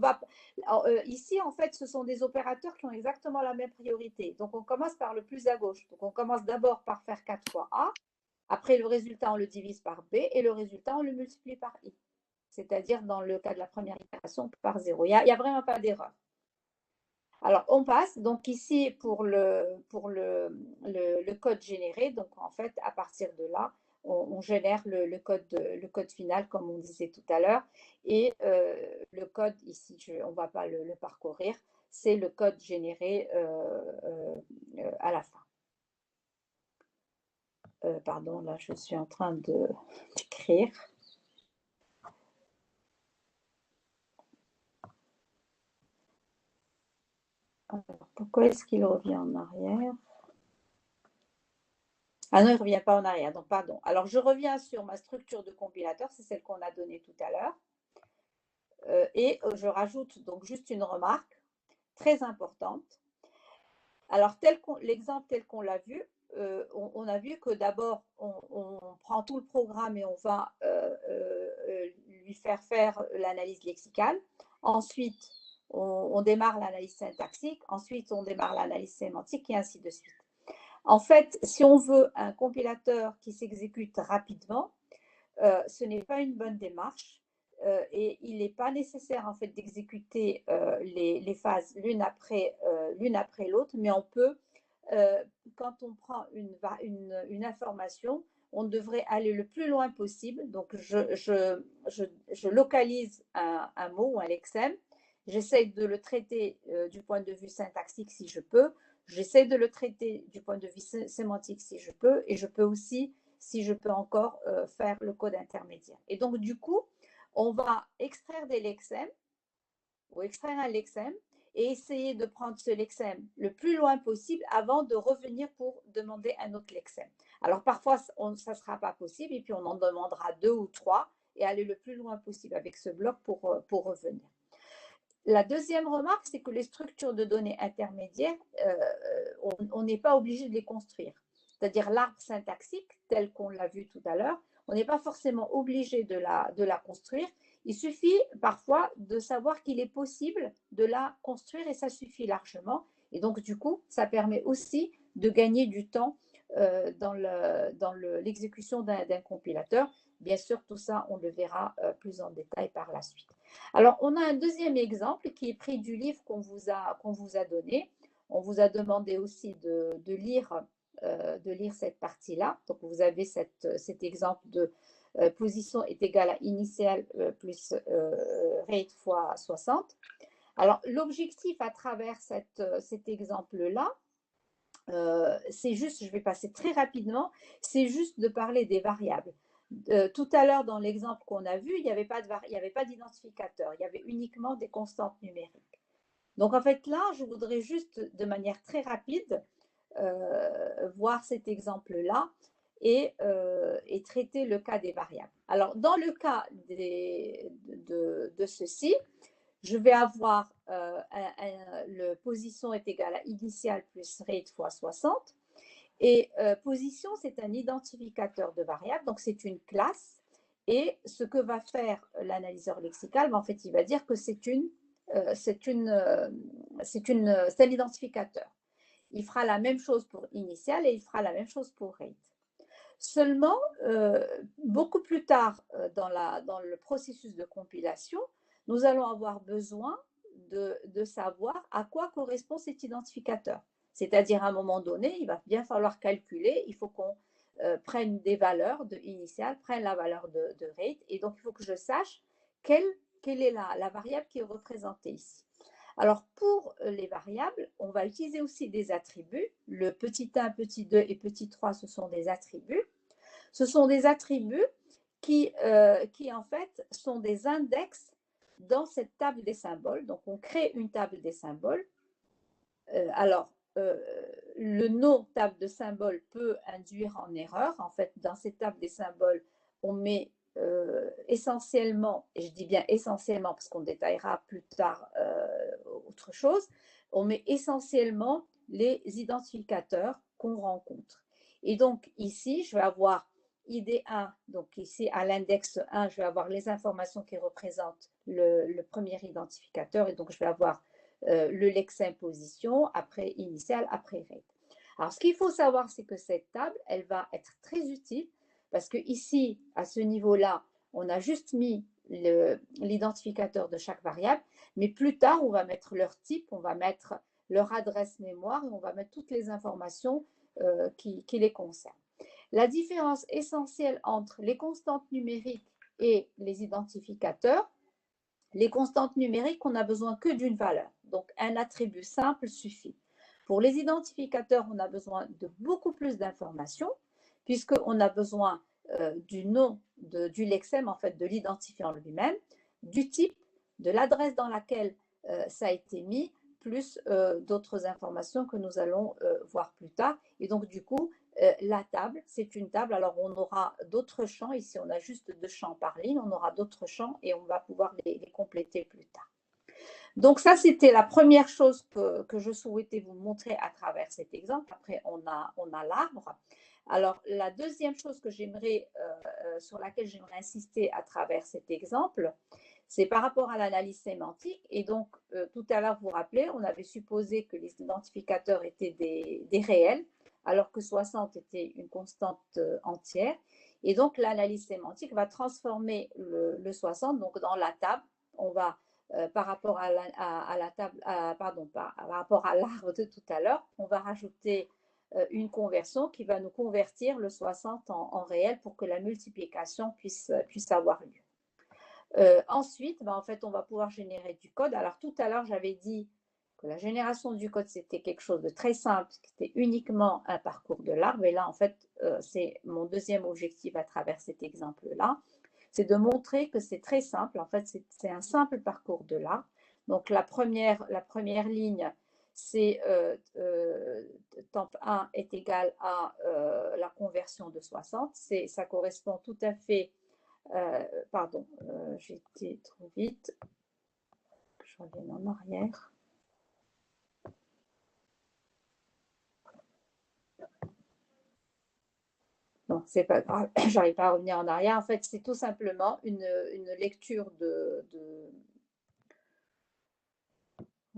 ici, en fait, ce sont des opérateurs qui ont exactement la même priorité. Donc, on commence par le plus à gauche. Donc, on commence d'abord par faire 4 fois A. Après, le résultat, on le divise par B. Et le résultat, on le multiplie par I. C'est-à-dire, dans le cas de la première itération, par 0. Il n'y a vraiment pas d'erreur. Alors, on passe. Donc, ici, pour le code généré, donc, en fait, à partir de là, on génère le code final, comme on disait tout à l'heure. Et le code, ici, on ne va pas le parcourir, c'est le code généré à la fin. Pardon, là, je suis en train d'écrire. Alors, pourquoi est-ce qu'il revient en arrière? Ah non, il ne revient pas en arrière, donc pardon. Alors, je reviens sur ma structure de compilateur, c'est celle qu'on a donnée tout à l'heure. Et je rajoute donc juste une remarque très importante. Alors, l'exemple tel qu'on l'a vu, on a vu que d'abord, on prend tout le programme et on va lui faire l'analyse lexicale. Ensuite, on démarre l'analyse syntaxique. Ensuite, on démarre l'analyse sémantique et ainsi de suite. En fait, si on veut un compilateur qui s'exécute rapidement, ce n'est pas une bonne démarche et il n'est pas nécessaire en fait d'exécuter les phases l'une après l'autre, mais on peut, quand on prend une information, on devrait aller le plus loin possible. Donc, je localise un mot ou un lexème, j'essaie de le traiter du point de vue syntaxique si je peux, j'essaie de le traiter du point de vue sémantique si je peux, et je peux aussi, si je peux encore, faire le code intermédiaire. Et donc, du coup, on va extraire des lexèmes ou extraire un lexème et essayer de prendre ce lexème le plus loin possible avant de revenir pour demander un autre lexème. Alors, parfois, ça ne sera pas possible et puis on en demandera 2 ou 3 et aller le plus loin possible avec ce bloc pour revenir. La deuxième remarque, c'est que les structures de données intermédiaires, on n'est pas obligé de les construire. C'est-à-dire l'arbre syntaxique, tel qu'on l'a vu tout à l'heure, on n'est pas forcément obligé de la construire. Il suffit parfois de savoir qu'il est possible de la construire et ça suffit largement. Et donc, du coup, ça permet aussi de gagner du temps dans l'exécution d'un compilateur. Bien sûr, tout ça, on le verra plus en détail par la suite. Alors, on a un deuxième exemple qui est pris du livre qu'on vous a donné. On vous a demandé aussi de lire cette partie-là. Donc, vous avez cet exemple de position est égale à initiale plus rate fois 60. Alors, l'objectif à travers cet exemple-là, c'est juste, je vais passer très rapidement, c'est juste de parler des variables. Tout à l'heure, dans l'exemple qu'on a vu, il n'y avait pas d'identificateur, il y avait uniquement des constantes numériques. Donc, en fait, là, je voudrais juste, de manière très rapide, voir cet exemple-là et traiter le cas des variables. Alors, dans le cas de ceci, je vais avoir le position est égal à initial plus rate fois 60. Et position, c'est un identificateur de variable, donc c'est une classe. Et ce que va faire l'analyseur lexical, en fait, il va dire que c'est un identificateur. Il fera la même chose pour initial et il fera la même chose pour rate. Seulement, beaucoup plus tard dans le processus de compilation, nous allons avoir besoin de savoir à quoi correspond cet identificateur. C'est-à-dire, à un moment donné, il va bien falloir calculer, il faut qu'on prenne des valeurs de initial, prenne la valeur de rate, et donc il faut que je sache quelle est la variable qui est représentée ici. Alors, pour les variables, on va utiliser aussi des attributs. Le petit 1, petit 2 et petit 3, ce sont des attributs. Ce sont des attributs qui en fait, sont des index dans cette table des symboles. Donc, on crée une table des symboles. Le nom table de symboles peut induire en erreur. En fait, dans cette table des symboles, on met essentiellement, et je dis bien essentiellement parce qu'on détaillera plus tard autre chose, on met essentiellement les identificateurs qu'on rencontre. Et donc ici, je vais avoir ID1, donc ici à l'index 1, je vais avoir les informations qui représentent le premier identificateur, et donc je vais avoir le lexème position, après initial, après rate. Alors, ce qu'il faut savoir, c'est que cette table, elle va être très utile parce que ici, à ce niveau-là, on a juste mis l'identificateur de chaque variable, mais plus tard, on va mettre leur type, on va mettre leur adresse mémoire et on va mettre toutes les informations qui les concernent. La différence essentielle entre les constantes numériques et les identificateurs, les constantes numériques, on n'a besoin que d'une valeur. Donc, un attribut simple suffit. Pour les identificateurs, on a besoin de beaucoup plus d'informations, puisqu'on a besoin du nom du lexème, en fait, de l'identifiant lui-même, du type, de l'adresse dans laquelle ça a été mis, plus d'autres informations que nous allons voir plus tard. Et donc, du coup, La table, c'est une table. Alors, on aura d'autres champs. Ici, on a juste 2 champs par ligne. On aura d'autres champs et on va pouvoir les compléter plus tard. Donc, ça, c'était la première chose que je souhaitais vous montrer à travers cet exemple. Après, on a l'arbre. Alors, la deuxième chose que sur laquelle j'aimerais insister à travers cet exemple, c'est par rapport à l'analyse sémantique. Et donc, tout à l'heure, vous vous rappelez, on avait supposé que les identificateurs étaient des réels, alors que 60 était une constante entière. Et donc, l'analyse sémantique va transformer le 60 donc, dans la table. On va, par rapport à la table, pardon, par rapport à l'arbre de tout à l'heure, on va rajouter une conversion qui va nous convertir le 60 en réel pour que la multiplication puisse avoir lieu. Ensuite, en fait, on va pouvoir générer du code. Alors, tout à l'heure, j'avais dit que la génération du code, c'était quelque chose de très simple, c'était uniquement un parcours de l'arbre. Et là, en fait, c'est mon deuxième objectif à travers cet exemple-là, c'est de montrer que c'est très simple. En fait, c'est un simple parcours de l'arbre. Donc, la première ligne, c'est temp 1 est égal à la conversion de 60. Ça correspond tout à fait, pardon, j'ai été trop vite, je reviens en arrière. Non, c'est pas grave, j'arrive pas à revenir en arrière. En fait, c'est tout simplement une lecture de...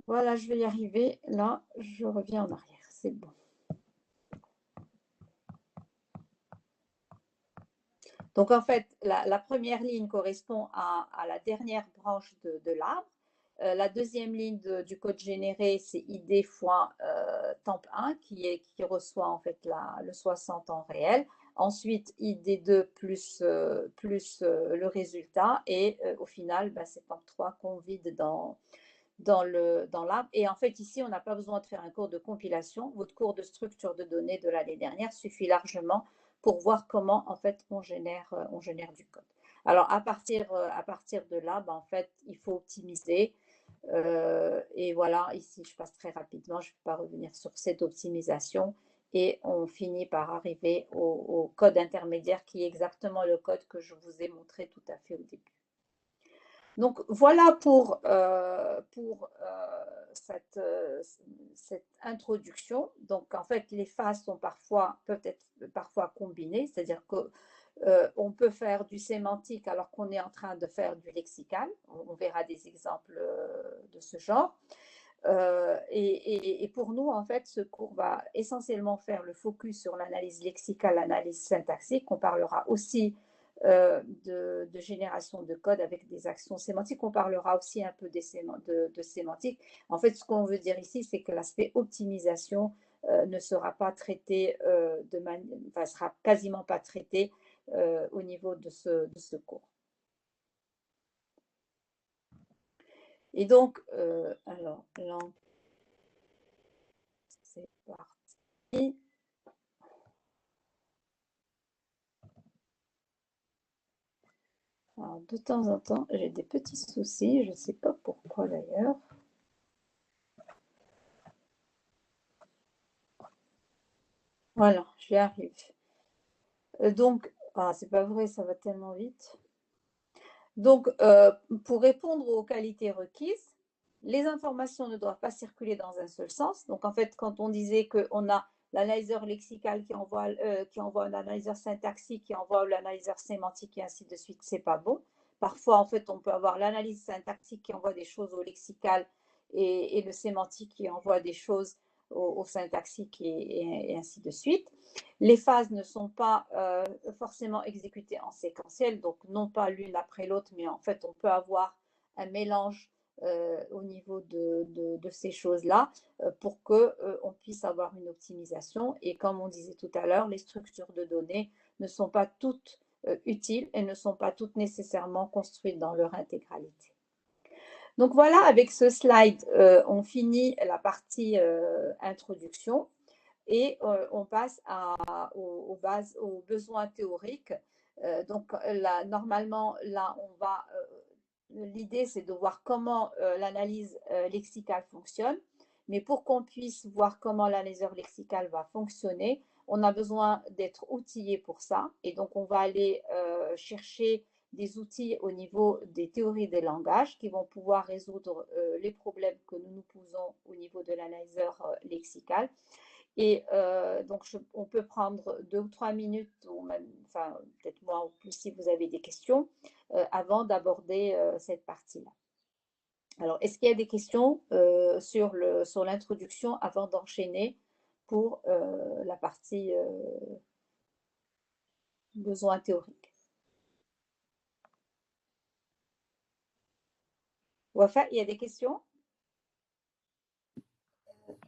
Voilà, je vais y arriver. Là, je reviens en arrière. C'est bon. Donc, en fait, la première ligne correspond à la dernière branche de l'arbre. La deuxième ligne du code généré, c'est id fois temp 1 qui reçoit en fait le 60 en réel. Ensuite, id2 plus le résultat. Et au final, c'est temp 3 qu'on vide dans l'arbre. Et en fait, ici, on n'a pas besoin de faire un cours de compilation. Votre cours de structure de données de l'année dernière suffit largement pour voir comment, en fait, on génère du code. Alors, à partir de là, en fait, il faut optimiser. Et voilà, ici, je passe très rapidement. Je ne vais pas revenir sur cette optimisation. Et on finit par arriver au code intermédiaire qui est exactement le code que je vous ai montré tout à fait au début. Donc, voilà pour cette introduction. Donc, en fait, les phases peuvent être parfois combinées, c'est-à-dire qu'on peut faire du sémantique alors qu'on est en train de faire du lexical. On verra des exemples de ce genre. Et pour nous, en fait, ce cours va essentiellement faire le focus sur l'analyse lexicale, l'analyse syntaxique. On parlera aussi de génération de code avec des actions sémantiques. On parlera aussi un peu de sémantique. En fait, ce qu'on veut dire ici, c'est que l'aspect optimisation ne sera pas traité sera quasiment pas traité au niveau de ce cours. Et donc, alors là, c'est parti. Alors, de temps en temps, j'ai des petits soucis, je ne sais pas pourquoi d'ailleurs. Voilà, j'y arrive. Donc, c'est pas vrai, ça va tellement vite. Donc, pour répondre aux qualités requises, les informations ne doivent pas circuler dans un seul sens. Donc, en fait, quand on disait qu'on a l'analyseur lexical qui envoie un analyseur syntaxique, qui envoie l'analyseur sémantique et ainsi de suite, c'est pas bon. Parfois, en fait, on peut avoir l'analyse syntaxique qui envoie des choses au lexical et le sémantique qui envoie des choses au syntaxique et ainsi de suite. Les phases ne sont pas forcément exécutées en séquentiel, donc non pas l'une après l'autre, mais en fait, on peut avoir un mélange au niveau de ces choses-là pour qu'on puisse avoir une optimisation. Et comme on disait tout à l'heure, les structures de données ne sont pas toutes utiles et ne sont pas toutes nécessairement construites dans leur intégralité. Donc voilà, avec ce slide, on finit la partie introduction. Et on passe aux besoins théoriques. Donc, là, normalement, là, l'idée, c'est de voir comment l'analyse lexicale fonctionne. Mais pour qu'on puisse voir comment l'analyseur lexical va fonctionner, on a besoin d'être outillé pour ça. Et donc, on va aller chercher des outils au niveau des théories des langages qui vont pouvoir résoudre les problèmes que nous nous posons au niveau de l'analyseur lexical. Et donc, on peut prendre 2 ou 3 minutes, ou même, enfin, peut-être moins ou plus si vous avez des questions, avant d'aborder cette partie-là. Alors, est-ce qu'il y a des questions sur l'introduction avant d'enchaîner pour la partie besoin théorique? Wafa, il y a des questions?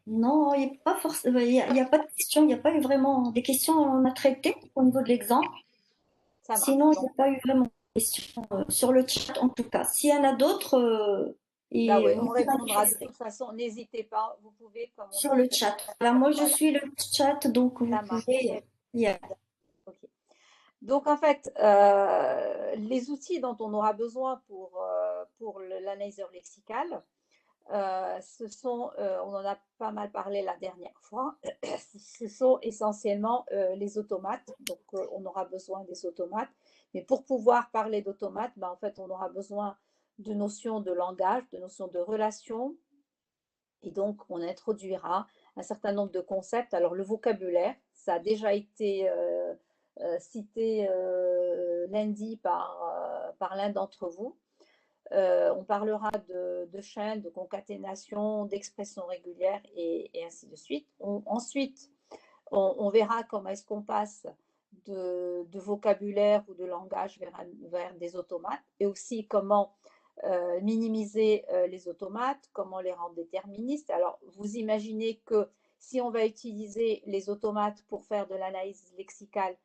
Non, il n'y a pas forcément, il y a pas de questions, il n'y a pas eu vraiment des questions on a traité au niveau de l'exemple. Ça marche. Sinon, il n'y Donc, a pas eu vraiment de questions sur le chat en tout cas. S'il y en a d'autres, bah ouais, on on peut répondra. De manifester toute façon, n'hésitez pas. Vous pouvez, comme on sur dit, le chat. Voilà, moi je voilà, suis le chat, donc vous ça marche. pouvez y aller. Ok. Donc, en fait, les outils dont on aura besoin pour l'analyseur lexical, ce sont, on en a pas mal parlé la dernière fois, ce sont essentiellement les automates. Donc, on aura besoin des automates. Mais pour pouvoir parler d'automates, ben, en fait, on aura besoin de notions de langage, de notions de relation. Et donc, on introduira un certain nombre de concepts. Alors, le vocabulaire, ça a déjà été cité lundi par l'un d'entre vous. On parlera de chaînes, de concaténation, d'expressions régulières et ainsi de suite. Ensuite, on verra comment est-ce qu'on passe de vocabulaire ou de langage vers des automates et aussi comment minimiser les automates, comment les rendre déterministes. Alors, vous imaginez que si on va utiliser les automates pour faire de l'analyse lexicale,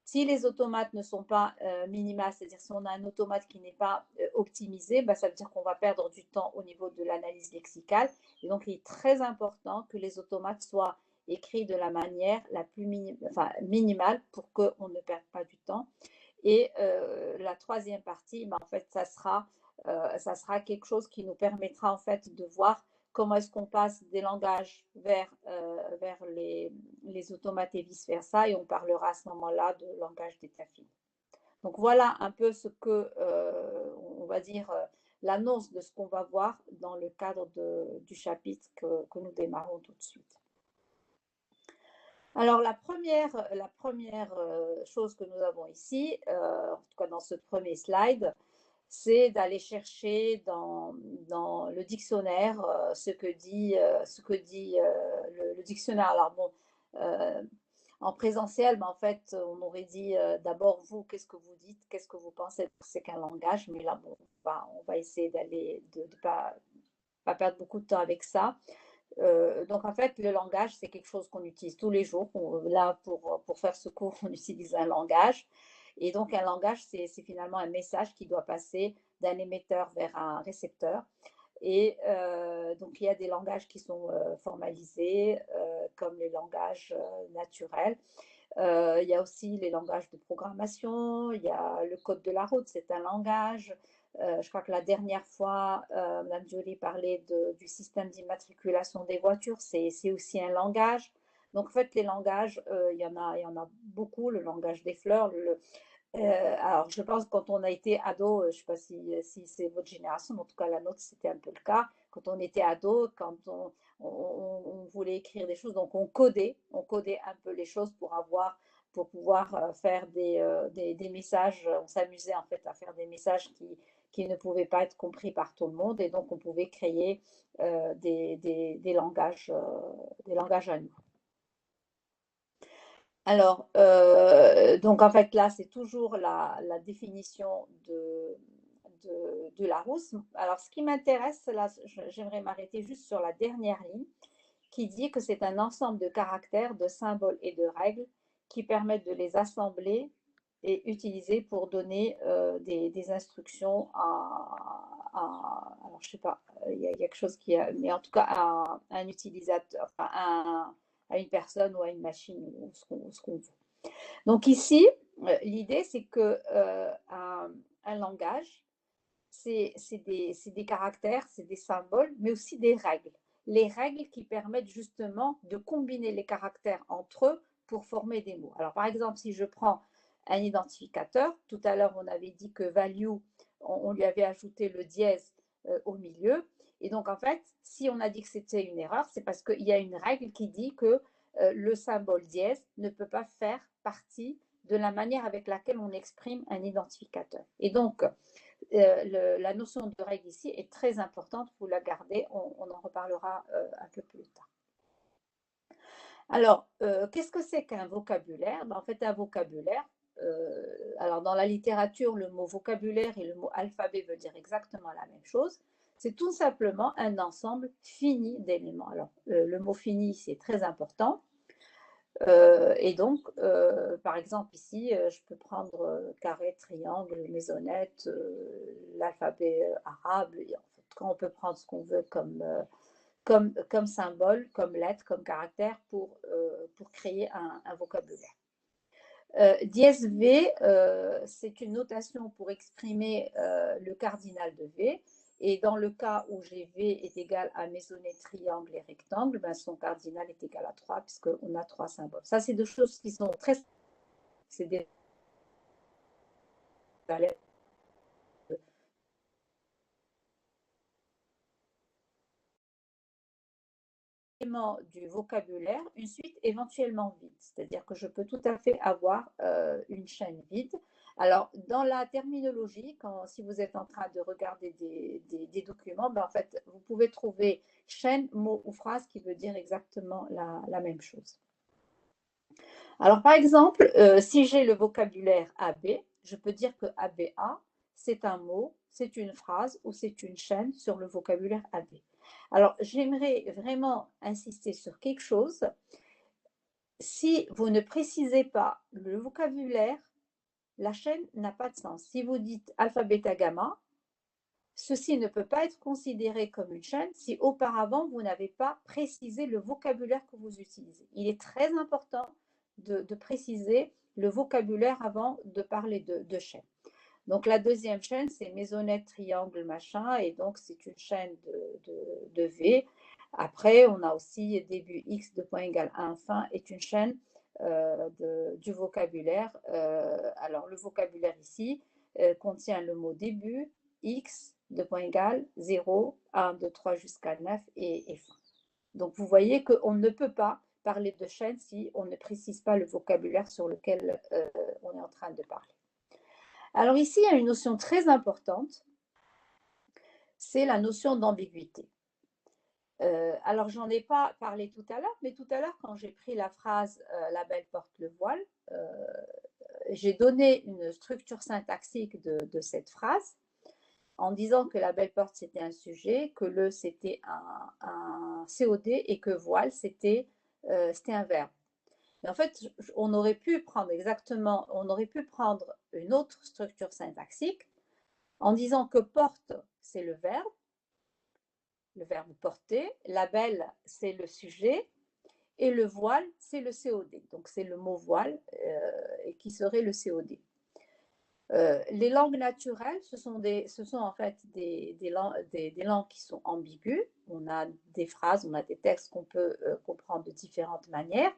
si les automates ne sont pas minimales, c'est-à-dire si on a un automate qui n'est pas optimisé, bah, ça veut dire qu'on va perdre du temps au niveau de l'analyse lexicale. Et donc, il est très important que les automates soient écrits de la manière la plus minimale pour qu'on ne perde pas du temps. Et la troisième partie, bah, en fait, ça sera quelque chose qui nous permettra en fait de voir comment est-ce qu'on passe des langages vers les automates et vice-versa, et on parlera à ce moment-là de langage d'état fine. Donc voilà un peu ce que, on va dire, l'annonce de ce qu'on va voir dans le cadre du chapitre que nous démarrons tout de suite. Alors la première chose que nous avons ici, en tout cas dans ce premier slide, c'est d'aller chercher dans le dictionnaire ce que dit le dictionnaire. Alors bon, en présentiel, en fait, on aurait dit d'abord vous, qu'est-ce que vous dites, qu'est-ce que vous pensez que c'est qu'un langage, mais là, bon, on va essayer de ne pas perdre beaucoup de temps avec ça. Donc en fait, le langage, c'est quelque chose qu'on utilise tous les jours. Là, pour faire ce cours, on utilise un langage. Et donc un langage, c'est finalement un message qui doit passer d'un émetteur vers un récepteur. Et donc il y a des langages qui sont formalisés, comme les langages naturels. Il y a aussi les langages de programmation, il y a le code de la route, c'est un langage. Je crois que la dernière fois, Mme Jolie parlait du système d'immatriculation des voitures, c'est aussi un langage. Donc en fait, les langages, il y en a beaucoup, le langage des fleurs. Alors je pense que quand on a été ado, je ne sais pas si c'est votre génération, mais en tout cas la nôtre, c'était un peu le cas. Quand on était ado, quand on voulait écrire des choses, donc on codait un peu les choses pour pouvoir faire des messages. On s'amusait en fait à faire des messages qui ne pouvaient pas être compris par tout le monde, et donc on pouvait créer des langages à nous. Alors, donc en fait là, c'est toujours la définition de Larousse. Alors, ce qui m'intéresse, là, j'aimerais m'arrêter juste sur la dernière ligne, qui dit que c'est un ensemble de caractères, de symboles et de règles qui permettent de les assembler et utiliser pour donner des instructions alors je sais pas, il y a quelque chose mais en tout cas à un utilisateur, enfin à une personne ou à une machine, ou ce qu'on veut. Donc ici, l'idée c'est que un langage, c'est des caractères, c'est des symboles, mais aussi des règles. Les règles qui permettent justement de combiner les caractères entre eux pour former des mots. Alors, par exemple, si je prends un identificateur, tout à l'heure, on avait dit que value, on lui avait ajouté le dièse au milieu. Et donc, en fait, si on a dit que c'était une erreur, c'est parce qu'il y a une règle qui dit que le symbole dièse ne peut pas faire partie de la manière avec laquelle on exprime un identificateur. Et donc, la notion de règle ici est très importante, vous la gardez, on en reparlera un peu plus tard. Alors, qu'est-ce que c'est qu'un vocabulaire? En fait, un vocabulaire, alors dans la littérature, le mot vocabulaire et le mot alphabet veulent dire exactement la même chose. C'est tout simplement un ensemble fini d'éléments. Alors, le mot fini, c'est très important. Et donc, par exemple, ici, je peux prendre carré, triangle, maisonnette, l'alphabet arabe. En fait, on peut prendre ce qu'on veut comme symbole, comme lettre, comme caractère pour créer un vocabulaire. Dièse V, c'est une notation pour exprimer le cardinal de V. Et dans le cas où GV est égal à maisonnette, triangle et rectangle, ben son cardinal est égal à 3 puisqu'on a 3 symboles. Ça, c'est deux choses qui sont très... C'est des du vocabulaire, une suite éventuellement vide. C'est-à-dire que je peux tout à fait avoir une chaîne vide. Alors, dans la terminologie, si vous êtes en train de regarder des documents, ben en fait, vous pouvez trouver chaîne, mot ou phrase qui veut dire exactement la même chose. Alors, par exemple, si j'ai le vocabulaire AB, je peux dire que ABA, c'est un mot, c'est une phrase ou c'est une chaîne sur le vocabulaire AB. Alors, j'aimerais vraiment insister sur quelque chose. Si vous ne précisez pas le vocabulaire, la chaîne n'a pas de sens. Si vous dites alpha, bêta, gamma, ceci ne peut pas être considéré comme une chaîne si auparavant vous n'avez pas précisé le vocabulaire que vous utilisez. Il est très important de préciser le vocabulaire avant de parler de chaîne. Donc la deuxième chaîne, c'est maisonnette, triangle, machin, et donc c'est une chaîne de V. Après, on a aussi début X, 2 points égal 1, fin, est une chaîne du vocabulaire. Alors le vocabulaire ici contient le mot début, X, 2 points égal 0, 1, 2, 3 jusqu'à 9 et fin. Donc vous voyez qu'on ne peut pas parler de chaîne si on ne précise pas le vocabulaire sur lequel on est en train de parler. Alors ici, il y a une notion très importante, c'est la notion d'ambiguïté. Alors, j'en ai pas parlé tout à l'heure, mais tout à l'heure, quand j'ai pris la phrase « la belle porte le voile », j'ai donné une structure syntaxique de cette phrase en disant que la belle porte, c'était un sujet, que le, c'était un COD et que voile, c'était un verbe. Mais en fait, on aurait pu prendre une autre structure syntaxique en disant que porte, c'est le verbe porter, la belle, c'est le sujet, et le voile, c'est le COD. Donc, c'est le mot voile et qui serait le COD. Les langues naturelles, ce sont en fait des langues qui sont ambiguës. On a des phrases, on a des textes qu'on peut comprendre de différentes manières.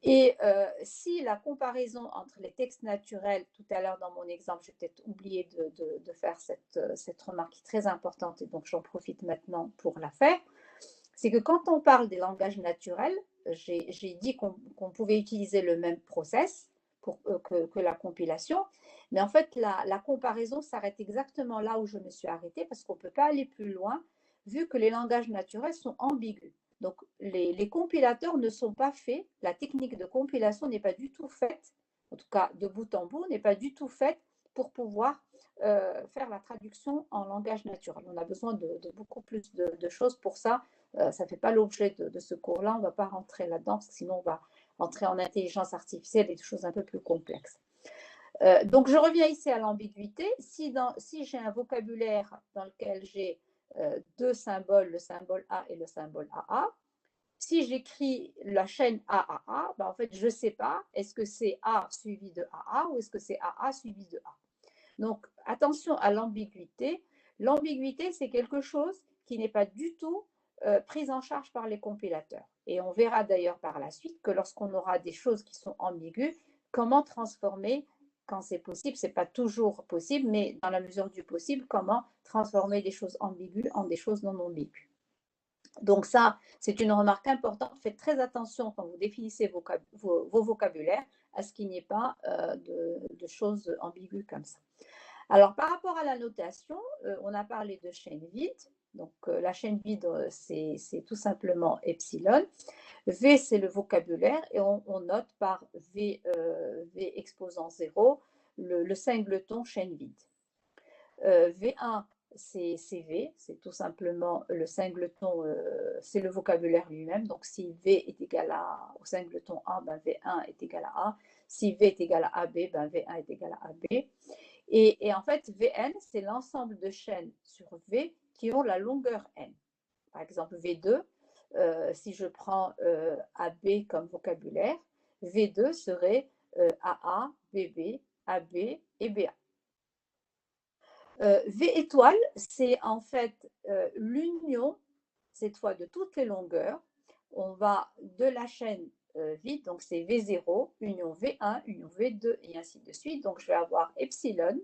Et si la comparaison entre les textes naturels, tout à l'heure dans mon exemple, j'ai peut-être oublié de faire cette remarque qui est très importante, et donc j'en profite maintenant pour la faire, c'est que quand on parle des langages naturels, j'ai dit qu'on pouvait utiliser le même process que la compilation, mais en fait la comparaison s'arrête exactement là où je me suis arrêtée parce qu'on ne peut pas aller plus loin vu que les langages naturels sont ambigus. Donc, les compilateurs ne sont pas faits, la technique de compilation n'est pas du tout faite, en tout cas de bout en bout, n'est pas du tout faite pour pouvoir faire la traduction en langage naturel. On a besoin de beaucoup plus de choses pour ça. Ça ne fait pas l'objet de ce cours-là, on ne va pas rentrer là-dedans, parce que sinon on va entrer en intelligence artificielle et des choses un peu plus complexes. Donc, je reviens ici à l'ambiguïté. Si j'ai un vocabulaire dans lequel j'ai deux symboles, le symbole A et le symbole AA. Si j'écris la chaîne AAA, ben en fait, je ne sais pas, est-ce que c'est A suivi de AA ou est-ce que c'est AA suivi de A. Donc, attention à l'ambiguïté. L'ambiguïté, c'est quelque chose qui n'est pas du tout prise en charge par les compilateurs. Et on verra d'ailleurs par la suite que lorsqu'on aura des choses qui sont ambiguës, comment transformer quand c'est possible, ce n'est pas toujours possible, mais dans la mesure du possible, comment transformer des choses ambiguës en des choses non ambiguës. Donc ça, c'est une remarque importante. Faites très attention quand vous définissez vos vocabulaires à ce qu'il n'y ait pas de choses ambiguës comme ça. Alors, par rapport à la notation, on a parlé de chaîne vide. Donc, la chaîne vide, c'est tout simplement epsilon. V, c'est le vocabulaire et on note par V, v exposant 0 le singleton chaîne vide. V1, c'est V, c'est tout simplement le singleton, c'est le vocabulaire lui-même. Donc, si V est égal au singleton A, ben V1 est égal à A. Si V est égal à AB, ben V1 est égal à AB. Et en fait, Vn, c'est l'ensemble de chaînes sur V qui ont la longueur n. Par exemple, V2, si je prends AB comme vocabulaire, V2 serait AA, BB, AB et BA. V étoile, c'est en fait l'union, cette fois, de toutes les longueurs. On va de la chaîne vide, donc c'est V0, union V1, union V2 et ainsi de suite. Donc, je vais avoir epsilon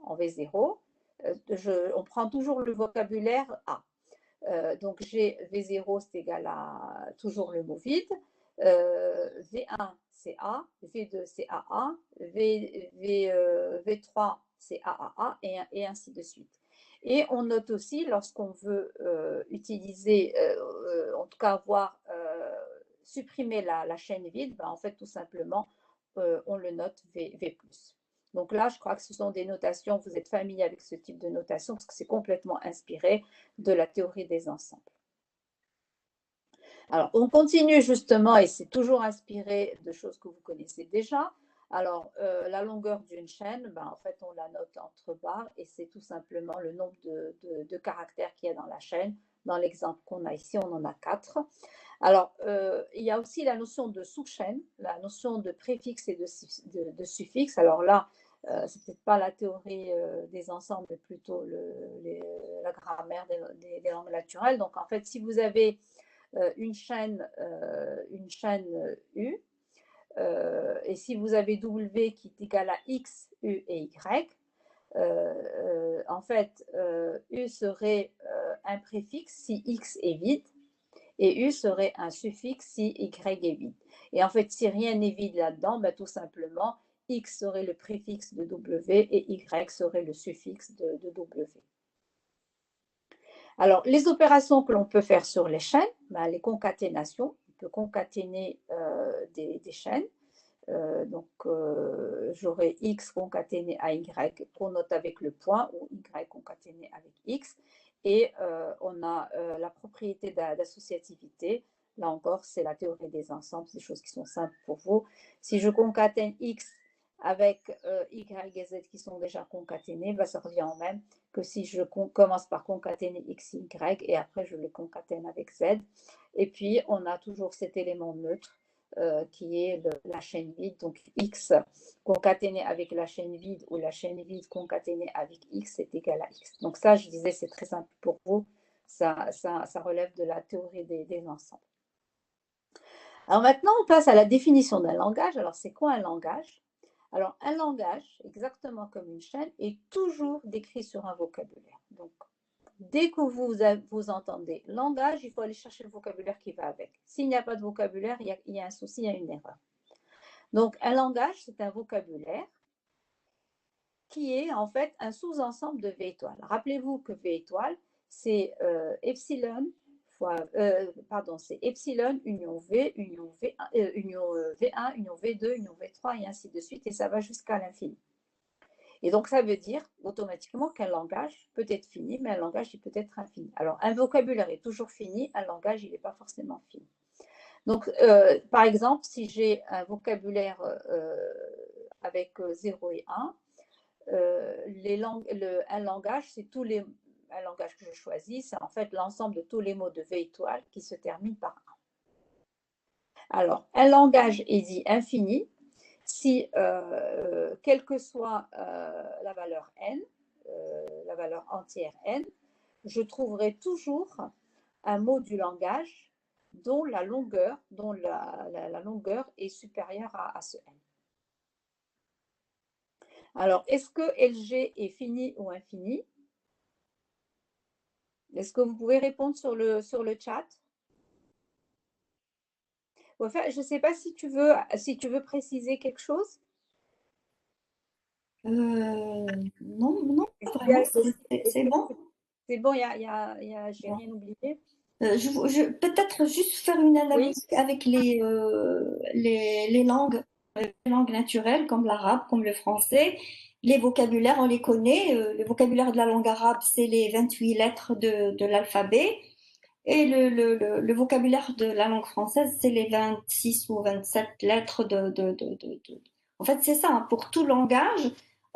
en V0. On prend toujours le vocabulaire A. Donc, j'ai V0, c'est égal à toujours le mot vide. V1, c'est A. V2, c'est AA. V3, c'est AAA et ainsi de suite. Et on note aussi, lorsqu'on veut utiliser, en tout cas supprimer la chaîne vide, ben, en fait, tout simplement, on le note V+. Donc là, je crois que ce sont des notations, vous êtes familier avec ce type de notation parce que c'est complètement inspiré de la théorie des ensembles. Alors, on continue justement, et c'est toujours inspiré de choses que vous connaissez déjà. Alors, la longueur d'une chaîne, ben, en fait, on la note entre barres et c'est tout simplement le nombre de caractères qu'il y a dans la chaîne. Dans l'exemple qu'on a ici, on en a 4. Alors, il y a aussi la notion de sous-chaîne, la notion de préfixe et de suffixe. Alors là, c'est peut-être pas la théorie des ensembles, mais plutôt la grammaire des langues naturelles. Donc, en fait, si vous avez une chaîne U, et si vous avez W qui est égal à X, U et Y, en fait, U serait un préfixe si X est vide, et U serait un suffixe si Y est vide. Et en fait, si rien n'est vide là-dedans, ben, tout simplement, X serait le préfixe de W et Y serait le suffixe de W. Alors, les opérations que l'on peut faire sur les chaînes, ben, les concaténations, on peut concaténer des chaînes. Donc, j'aurai X concaténé à Y qu'on note avec le point ou Y concaténé avec X. Et on a la propriété d'associativité. Là encore, c'est la théorie des ensembles, c'est des choses qui sont simples pour vous. Si je concatène X avec Y et Z qui sont déjà concaténés, ben, ça revient au même que si je commence par concaténer X, Y et après je les concatène avec Z. Et puis, on a toujours cet élément neutre qui est la chaîne vide. Donc, X concaténé avec la chaîne vide ou la chaîne vide concaténée avec X, c'est égal à X. Donc ça, je disais, c'est très simple pour vous. Ça relève de la théorie des ensembles. Alors maintenant, on passe à la définition d'un langage. Alors, c'est quoi un langage? Alors, un langage, exactement comme une chaîne, est toujours décrit sur un vocabulaire. Donc, dès que vous entendez langage, il faut aller chercher le vocabulaire qui va avec. S'il n'y a pas de vocabulaire, il y a un souci, il y a une erreur. Donc, un langage, c'est un vocabulaire qui est en fait un sous-ensemble de V étoile. Rappelez-vous que V étoile, c'est epsilon c'est epsilon, union V, union V1, union V2, union V3 et ainsi de suite, et ça va jusqu'à l'infini. Et donc, ça veut dire automatiquement qu'un langage peut être fini, mais un langage, il peut être infini. Alors, un vocabulaire est toujours fini, un langage, il n'est pas forcément fini. Donc, par exemple, si j'ai un vocabulaire avec 0 et 1, un langage, c'est un langage que je choisis, c'est en fait l'ensemble de tous les mots de V étoile qui se terminent par 1. Alors, un langage est dit infini si, quelle que soit la valeur n, la valeur entière n, je trouverai toujours un mot du langage dont la longueur, la longueur est supérieure à ce n. Alors, est-ce que LG est fini ou infini? Est-ce que vous pouvez répondre sur le chat? Enfin, je ne sais pas si tu veux préciser quelque chose. Non, non, vraiment, c'est bon. C'est bon, j'ai rien oublié. Peut-être juste faire une Oui, analogie avec les langues naturelles comme l'arabe, comme le français. Les vocabulaires, on les connaît. Le vocabulaire de la langue arabe, c'est les 28 lettres de l'alphabet. Et le vocabulaire de la langue française, c'est les 26 ou 27 lettres En fait, c'est ça, hein. Pour tout langage,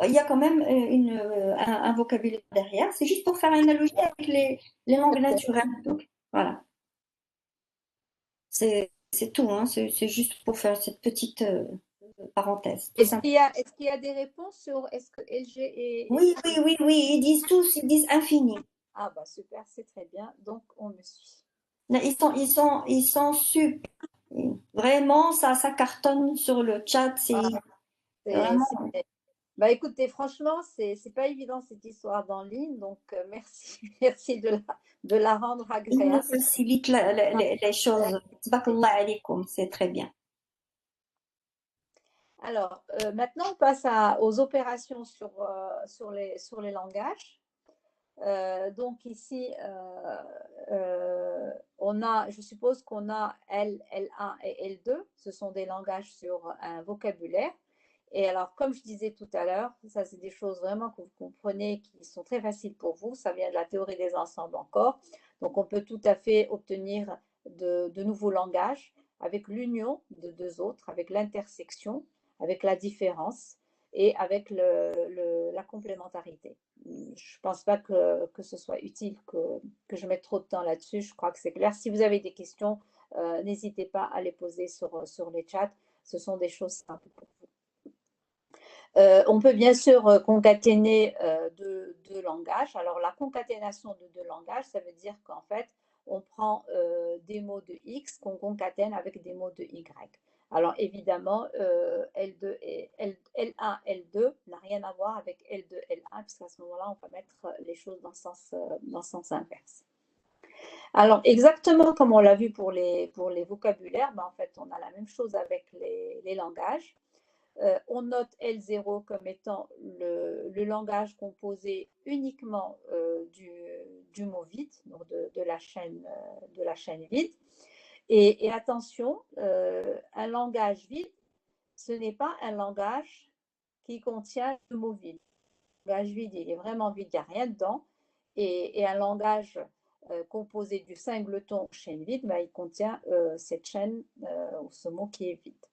il y a quand même un vocabulaire derrière. C'est juste pour faire une analogie avec les langues naturelles. Donc, voilà. C'est tout, hein. C'est juste pour faire cette petite parenthèse. Tout simple. Est-ce qu'il y a des réponses sur est-ce que LG est Oui, oui, fini? oui, oui. Ils disent tous, ils disent infini. Ah bah super, c'est très bien. Donc on me suit. Ils sont super. Vraiment, ça cartonne sur le chat. C'est Ah, vraiment. bah écoutez, franchement, c'est pas évident cette histoire d'en ligne, donc merci, merci de la rendre Il nous agréable. facilite les choses. Tabakallah alaykoum, c'est très bien. Alors, maintenant, on passe aux opérations sur les langages. Donc ici, je suppose qu'on a L, L1 et L2. Ce sont des langages sur un vocabulaire. Et alors, comme je disais tout à l'heure, ça, c'est des choses vraiment que vous comprenez qui sont très faciles pour vous. Ça vient de la théorie des ensembles encore. Donc, on peut tout à fait obtenir de nouveaux langages avec l'union de deux autres, avec l'intersection, avec la différence et avec la complémentarité. Je ne pense pas que ce soit utile que je mette trop de temps là-dessus. Je crois que c'est clair. Si vous avez des questions, n'hésitez pas à les poser sur les chats. Ce sont des choses simples pour vous. On peut bien sûr concaténer deux langages. Alors, la concaténation de deux langages, ça veut dire qu'en fait, on prend des mots de X qu'on concatène avec des mots de Y. Alors, évidemment, L2 et L1, L2 n'a rien à voir avec L2, L1, puisqu'à ce moment-là, on va mettre les choses dans le sens inverse. Alors, exactement comme on l'a vu pour les vocabulaires, en fait, on a la même chose avec les langages. On note L0 comme étant le langage composé uniquement du mot vide, donc de la chaîne vide. Et attention, un langage vide, ce n'est pas un langage qui contient le mot vide. Le langage vide, il est vraiment vide, il n'y a rien dedans. Et un langage composé du singleton chaîne vide, il contient cette chaîne ou ce mot qui est vide.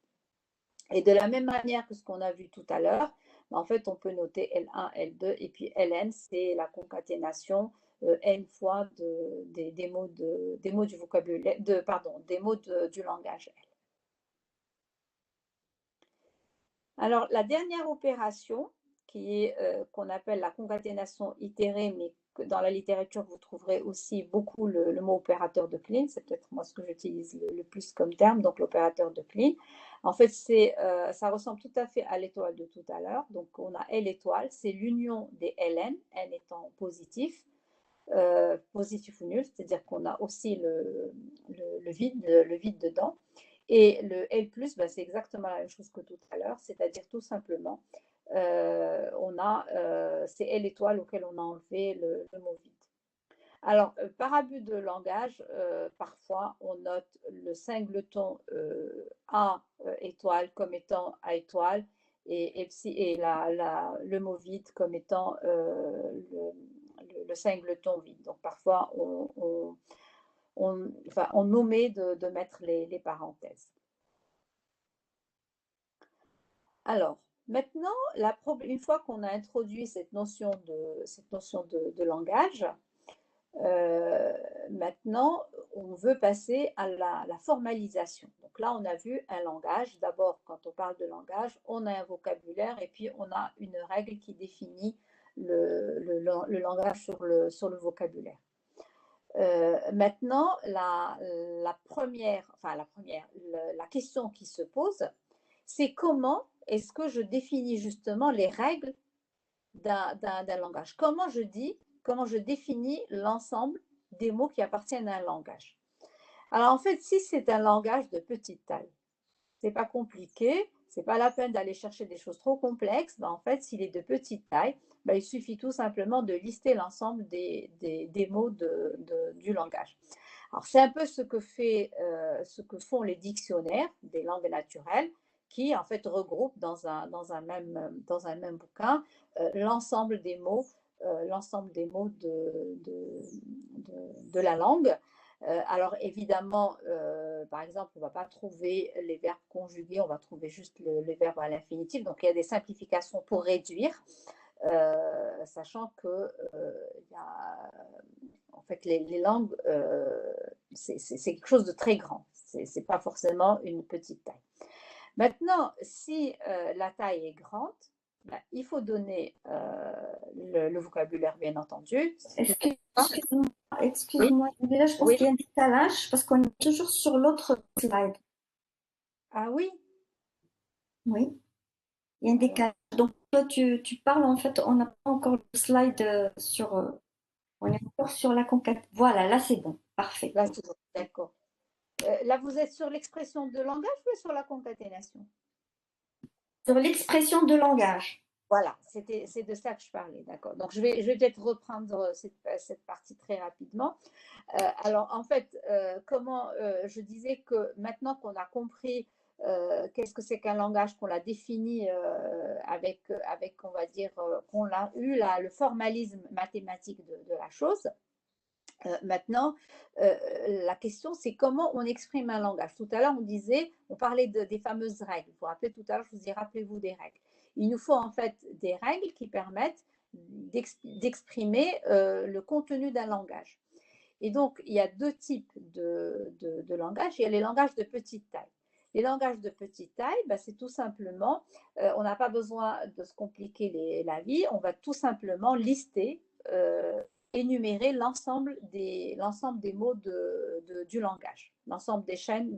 Et de la même manière que ce qu'on a vu tout à l'heure, en fait, on peut noter L1, L2 et puis Ln, c'est la concaténation n fois des mots du vocabulaire, des mots du langage L. Alors, la dernière opération, qu'on appelle la concaténation itérée, mais que dans la littérature, vous trouverez aussi beaucoup le mot opérateur de Kleene. C'est peut-être moi ce que j'utilise le plus comme terme, donc l'opérateur de Kleene. En fait, ça ressemble tout à fait à l'étoile de tout à l'heure. Donc, on a L étoile, c'est l'union des Ln, n étant positif, positif ou nul, c'est-à-dire qu'on a aussi le vide dedans. Et le L+, c'est exactement la même chose que tout à l'heure, c'est-à-dire tout simplement, c'est L étoile auquel on a enlevé le mot vide. Alors, par abus de langage, parfois, on note le singleton A étoile comme étant A étoile et le mot vide comme étant le singleton vide. Donc, parfois, on omet de mettre les parenthèses. Alors, maintenant, une fois qu'on a introduit cette notion de langage, maintenant, on veut passer à la formalisation. Donc là, on a vu un langage. D'abord, quand on parle de langage, on a un vocabulaire et puis on a une règle qui définit le langage sur le vocabulaire. Maintenant, la question qui se pose, c'est comment est-ce que je définis justement les règles d'un langage? Comment je définis l'ensemble des mots qui appartiennent à un langage? Alors en fait, si c'est un langage de petite taille, c'est pas compliqué, c'est pas la peine d'aller chercher des choses trop complexes. Ben, en fait, s'il est de petite taille, ben, il suffit tout simplement de lister l'ensemble des mots du langage. Alors, c'est un peu ce que font les dictionnaires des langues naturelles qui, en fait, regroupent dans un même bouquin l'ensemble des mots, de la langue. Alors évidemment, par exemple, on ne va pas trouver les verbes conjugués, on va trouver juste les verbes à l'infinitif. Donc il y a des simplifications pour réduire, sachant que en fait, les langues, c'est quelque chose de très grand. Ce n'est pas forcément une petite taille. Maintenant, si la taille est grande, ben, il faut donner le vocabulaire, bien entendu. Excuse-moi, là, je pense Oui. qu'il y a un décalage parce qu'on est toujours sur l'autre slide. Ah oui? Oui, il y a un décalage. Donc, toi, tu parles, en fait, on n'a pas encore le slide sur. On est encore sur la conquête. Voilà, là, c'est bon. Parfait. Là, c'est bon, d'accord. Là, vous êtes sur l'expression de langage ou sur la concaténation? Sur l'expression de langage. Voilà, c'est de ça que je parlais, d'accord. Donc, je vais peut-être reprendre cette partie très rapidement. Alors, en fait, je disais que maintenant qu'on a compris qu'est-ce que c'est qu'un langage, qu'on l'a défini avec, on va dire, qu'on a eu le formalisme mathématique de la chose. Maintenant, la question, c'est comment on exprime un langage. Tout à l'heure, on parlait des fameuses règles. Vous vous rappelez, tout à l'heure, je vous dis, rappelez-vous des règles. Il nous faut en fait des règles qui permettent d'exprimer le contenu d'un langage. Et donc, il y a deux types de langages. Il y a les langages de petite taille. Les langages de petite taille, ben, c'est tout simplement, on n'a pas besoin de se compliquer la vie, on va tout simplement lister, énumérer l'ensemble des mots du langage, l'ensemble des chaînes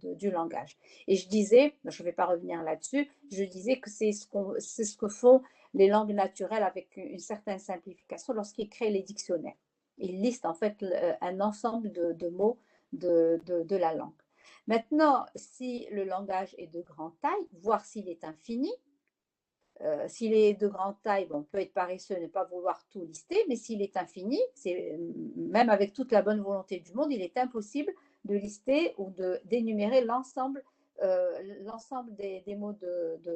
du langage. Et je disais, je ne vais pas revenir là-dessus, je disais que c'est ce que font les langues naturelles avec une certaine simplification lorsqu'ils créent les dictionnaires. Ils listent en fait un ensemble de mots de la langue. Maintenant, si le langage est de grande taille, voire s'il est infini, s'il est de grande taille, bon, on peut être paresseux et ne pas vouloir tout lister, mais s'il est infini, même avec toute la bonne volonté du monde, il est impossible de lister ou d'énumérer l'ensemble des mots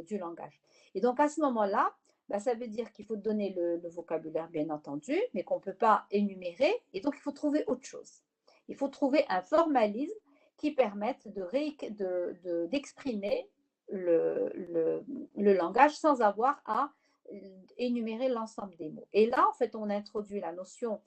du langage. Et donc à ce moment-là, bah, ça veut dire qu'il faut donner le vocabulaire, bien entendu, mais qu'on ne peut pas énumérer, et donc il faut trouver autre chose. Il faut trouver un formalisme qui permette d'exprimer le langage sans avoir à énumérer l'ensemble des mots. Et là, en fait, on introduit la notion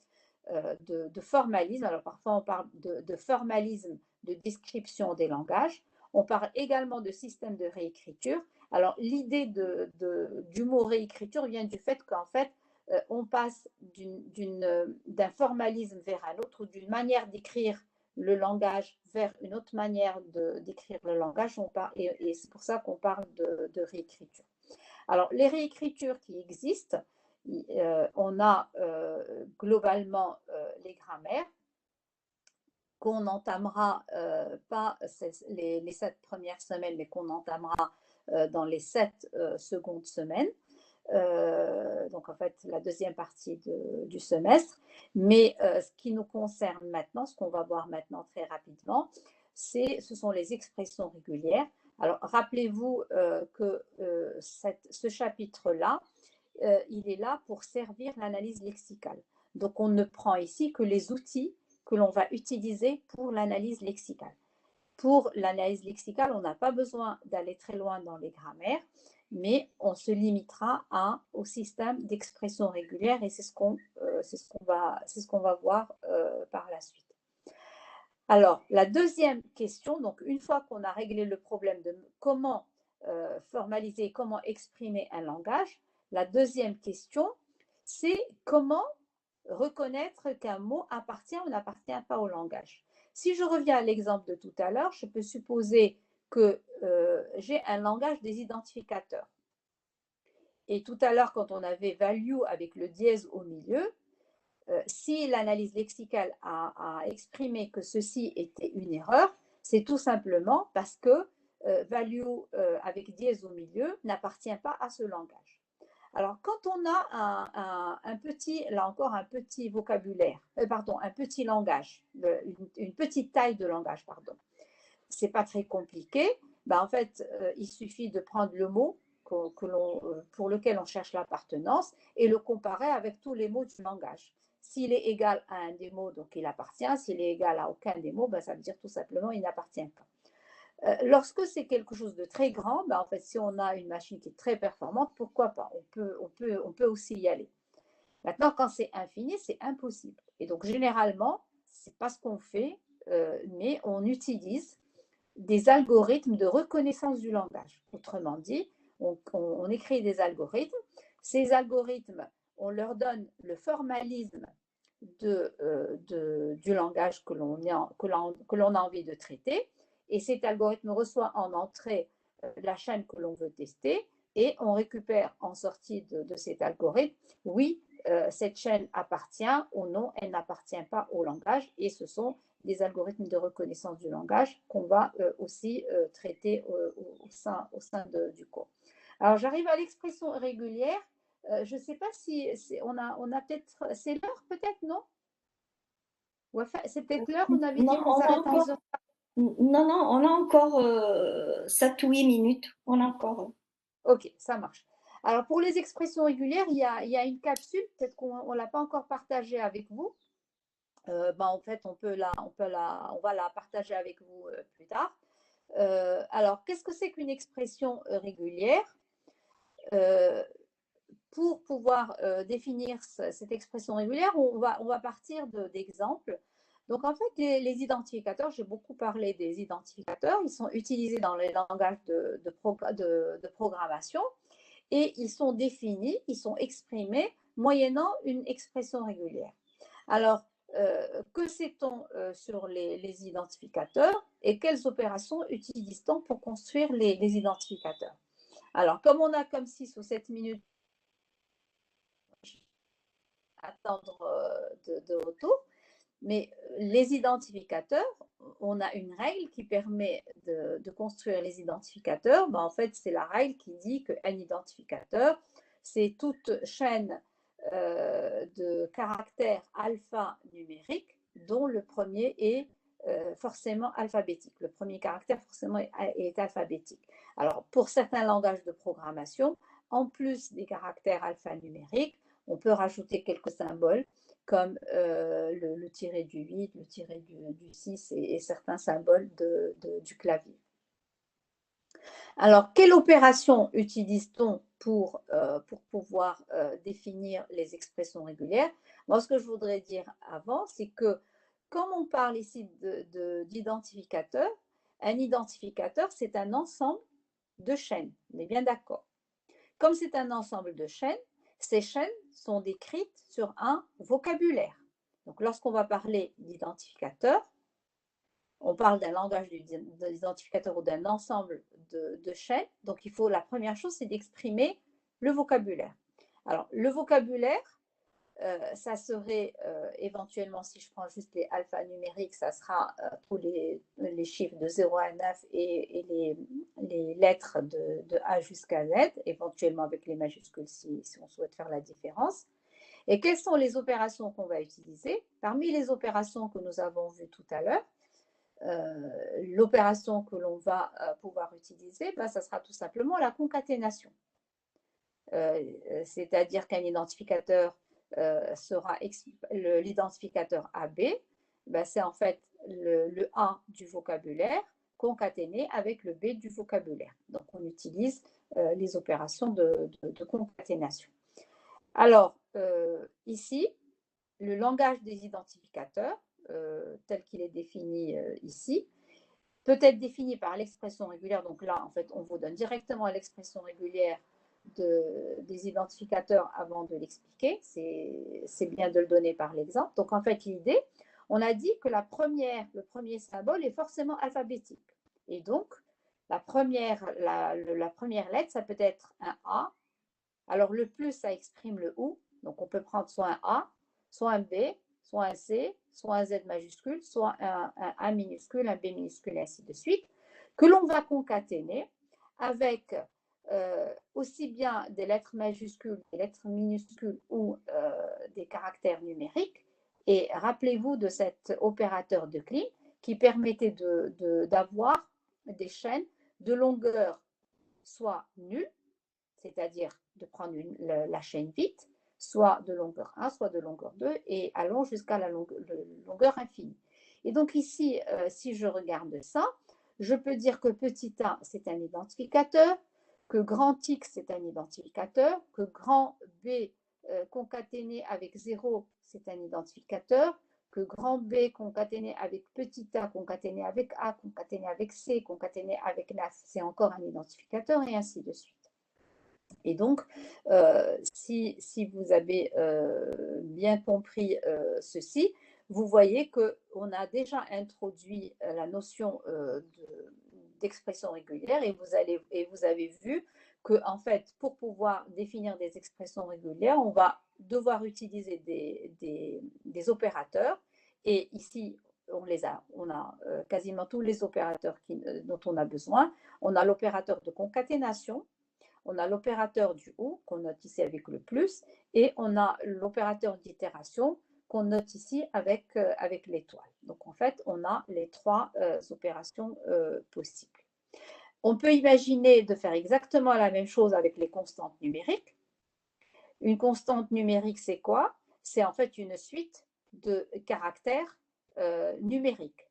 de formalisme. Alors, parfois, on parle de formalisme de description des langages. On parle également de système de réécriture. Alors, l'idée du mot réécriture vient du fait qu'en fait, on passe d'un formalisme vers un autre, ou d'une manière d'écrire le langage vers une autre manière d'écrire le langage, et c'est pour ça qu'on parle de réécriture. Alors, les réécritures qui existent, on a globalement les grammaires qu'on n'entamera pas les 7 premières semaines, mais qu'on entamera dans les 7 secondes semaines. Donc en fait la deuxième partie du semestre. Mais ce qui nous concerne maintenant, ce qu'on va voir maintenant très rapidement, ce sont les expressions régulières. Alors rappelez-vous que ce chapitre-là, il est là pour servir l'analyse lexicale. Donc on ne prend ici que les outils que l'on va utiliser pour l'analyse lexicale. Pour l'analyse lexicale, on n'a pas besoin d'aller très loin dans les grammaires, mais on se limitera au système d'expression régulière, et c'est ce qu'on va voir par la suite. Alors, la deuxième question, donc une fois qu'on a réglé le problème de comment formaliser, comment exprimer un langage, la deuxième question, c'est comment reconnaître qu'un mot appartient ou n'appartient pas au langage. Si je reviens à l'exemple de tout à l'heure, je peux supposer que j'ai un langage des identificateurs. Et tout à l'heure, quand on avait value avec le dièse au milieu, si l'analyse lexicale a exprimé que ceci était une erreur, c'est tout simplement parce que value avec dièse au milieu n'appartient pas à ce langage. Alors, quand on a un petit, là encore, un petit vocabulaire, pardon, un petit langage, une petite taille de langage, pardon, c'est pas très compliqué. Ben, en fait, il suffit de prendre le mot pour lequel on cherche l'appartenance et le comparer avec tous les mots du langage. S'il est égal à un des mots, donc il appartient. S'il est égal à aucun des mots, ben, ça veut dire tout simplement il n'appartient pas. Lorsque c'est quelque chose de très grand, ben, en fait, si on a une machine qui est très performante, pourquoi pas? On peut aussi y aller. Maintenant, quand c'est infini, c'est impossible. Et donc, généralement, ce n'est pas ce qu'on fait, mais on utilise des algorithmes de reconnaissance du langage. Autrement dit, on écrit des algorithmes. Ces algorithmes, on leur donne le formalisme du langage que l'on a envie de traiter. Et cet algorithme reçoit en entrée la chaîne que l'on veut tester et on récupère en sortie de cet algorithme, oui, cette chaîne appartient ou non, elle n'appartient pas au langage. Et ce sont des algorithmes de reconnaissance du langage qu'on va aussi traiter au sein du cours. Alors, j'arrive à l'expression régulière. Je ne sais pas si on a peut-être, c'est l'heure peut-être, non? C'est peut-être l'heure, on avait dit Non, qu'on on a s'arrête à encore, 11h. non, non, on a encore 7 ou 8 minutes. On a encore. Ok, ça marche. Alors, pour les expressions régulières, il y a une capsule, peut-être qu'on ne l'a pas encore partagée avec vous. En fait, on va la partager avec vous plus tard. Alors, qu'est-ce que c'est qu'une expression régulière? Pour pouvoir définir cette expression régulière, on va partir d'exemples. Donc, en fait, les identificateurs, j'ai beaucoup parlé des identificateurs, ils sont utilisés dans les langages de programmation et ils sont définis, ils sont exprimés moyennant une expression régulière. Alors, que sait-on sur les identificateurs et quelles opérations utilise-t-on pour construire les identificateurs? Alors, comme on a comme 6 ou 7 minutes attendre de retour. Mais les identificateurs, on a une règle qui permet de construire les identificateurs. Ben, en fait, c'est la règle qui dit qu'un identificateur, c'est toute chaîne de caractères alphanumériques dont le premier est forcément alphabétique. Le premier caractère forcément est alphabétique. Alors, pour certains langages de programmation, en plus des caractères alphanumériques, on peut rajouter quelques symboles comme le tiré du 8, le tiré du 6 et certains symboles du clavier. Alors, quelle opération utilise-t-on pour pouvoir définir les expressions régulières? Moi, ce que je voudrais dire avant, c'est que comme on parle ici d'identificateur, un identificateur, c'est un ensemble de chaînes. On est bien d'accord. Comme c'est un ensemble de chaînes, ces chaînes sont décrites sur un vocabulaire. Donc, lorsqu'on va parler d'identificateur, on parle d'un langage d'identificateur ou d'un ensemble de chaînes. Donc, la première chose, c'est d'exprimer le vocabulaire. Alors, le vocabulaire, ça serait éventuellement, si je prends juste les alphanumériques, ça sera tous les chiffres de 0 à 9 et les lettres de A jusqu'à Z, éventuellement avec les majuscules si on souhaite faire la différence. Et quelles sont les opérations qu'on va utiliser? Parmi les opérations que nous avons vues tout à l'heure, l'opération que l'on va pouvoir utiliser, ça sera tout simplement la concaténation. C'est-à-dire qu'un identificateur sera l'identificateur AB, c'est en fait le A du vocabulaire concaténé avec le B du vocabulaire. Donc, on utilise les opérations de concaténation. Alors, ici, le langage des identificateurs, tel qu'il est défini ici, peut être défini par l'expression régulière. Donc là, en fait, on vous donne directement l'expression régulière des identificateurs avant de l'expliquer. C'est bien de le donner par l'exemple. Donc, en fait, l'idée, on a dit que le premier symbole est forcément alphabétique. Et donc, la première lettre, ça peut être un A. Alors, le plus, ça exprime le OU. Donc, on peut prendre soit un A, soit un B, soit un C, soit un Z majuscule, soit un A minuscule, un B minuscule, et ainsi de suite, que l'on va concaténer avec aussi bien des lettres majuscules, des lettres minuscules ou des caractères numériques. Et rappelez-vous de cet opérateur de Kleene qui permettait d'avoir des chaînes de longueur soit nulle, c'est-à-dire de prendre la chaîne vite, soit de longueur 1, soit de longueur 2, et allons jusqu'à la longueur infinie. Et donc ici, si je regarde ça, je peux dire que petit a, c'est un identificateur, que grand X, c'est un identificateur, que grand B concaténé avec 0, c'est un identificateur, que grand B concaténé avec petit a, concaténé avec A, concaténé avec C, concaténé avec NAS, c'est encore un identificateur, et ainsi de suite. Et donc, si vous avez bien compris ceci, vous voyez qu'on a déjà introduit la notion d'expression régulière et vous avez vu que, en fait, pour pouvoir définir des expressions régulières, on va devoir utiliser des opérateurs. Et ici, on a quasiment tous les opérateurs dont on a besoin. On a l'opérateur de concaténation, on a l'opérateur du OU qu'on note ici avec le plus et on a l'opérateur d'itération qu'on note ici avec l'étoile. Donc en fait, on a les trois opérations possibles. On peut imaginer de faire exactement la même chose avec les constantes numériques. Une constante numérique, c'est quoi? C'est en fait une suite de caractères numériques.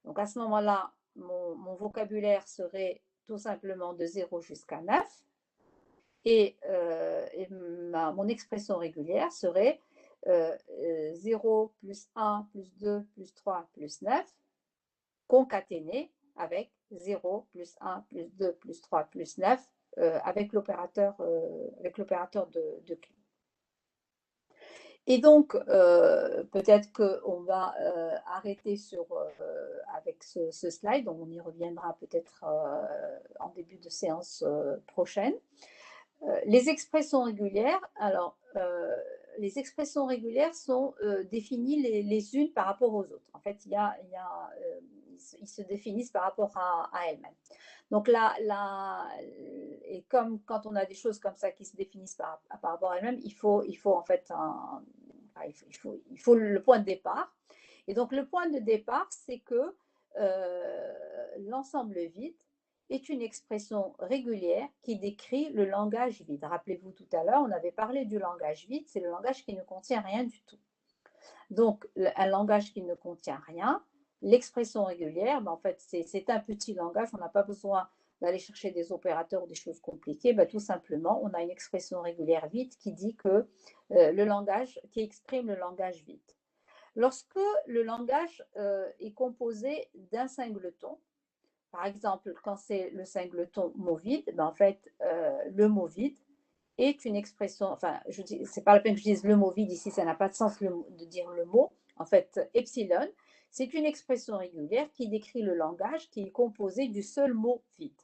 Donc à ce moment-là, mon vocabulaire serait tout simplement de 0 jusqu'à 9. Et mon expression régulière serait 0 plus 1 plus 2 plus 3 plus 9 concaténé avec 0 plus 1 plus 2 plus 3 plus 9 avec l'opérateur de Kleene. Et donc, peut-être qu'on va arrêter avec ce slide, on y reviendra peut-être en début de séance prochaine. Les expressions régulières, alors, les expressions régulières sont définies les unes par rapport aux autres. En fait, ils se définissent par rapport à elles-mêmes. Donc là, et comme quand on a des choses comme ça qui se définissent par rapport à elles-mêmes, il faut en fait il faut le point de départ. Et donc le point de départ, c'est que l'ensemble vide est une expression régulière qui décrit le langage vide. Rappelez-vous tout à l'heure, on avait parlé du langage vide, c'est le langage qui ne contient rien du tout. Donc, un langage qui ne contient rien, l'expression régulière, ben en fait, c'est un petit langage, on n'a pas besoin d'aller chercher des opérateurs ou des choses compliquées, ben tout simplement, on a une expression régulière vide qui dit que qui exprime le langage vide. Lorsque le langage est composé d'un singleton, par exemple, quand c'est le singleton mot vide, ben en fait, le mot vide est une expression, enfin, c'est pas la peine que je dise le mot vide ici, ça n'a pas de sens de dire le mot. En fait, epsilon, c'est une expression régulière qui décrit le langage qui est composé du seul mot vide.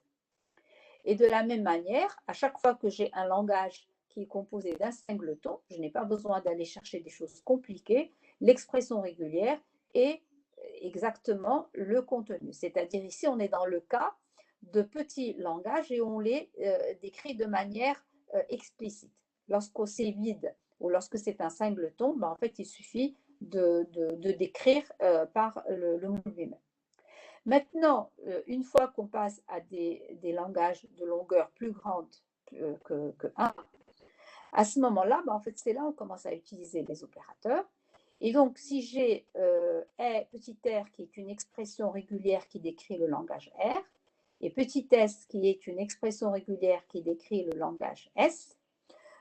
Et de la même manière, à chaque fois que j'ai un langage qui est composé d'un singleton, je n'ai pas besoin d'aller chercher des choses compliquées, l'expression régulière est exactement le contenu. C'est-à-dire ici, on est dans le cas de petits langages et on les décrit de manière explicite. Lorsque c'est vide ou lorsque c'est un singleton, ben en fait, il suffit de décrire par le mot lui-même. Maintenant, une fois qu'on passe à des langages de longueur plus grande que 1, à ce moment-là, ben en fait, c'est là où on commence à utiliser les opérateurs. Et donc, si j'ai petit r qui est une expression régulière qui décrit le langage R, et petit s qui est une expression régulière qui décrit le langage S,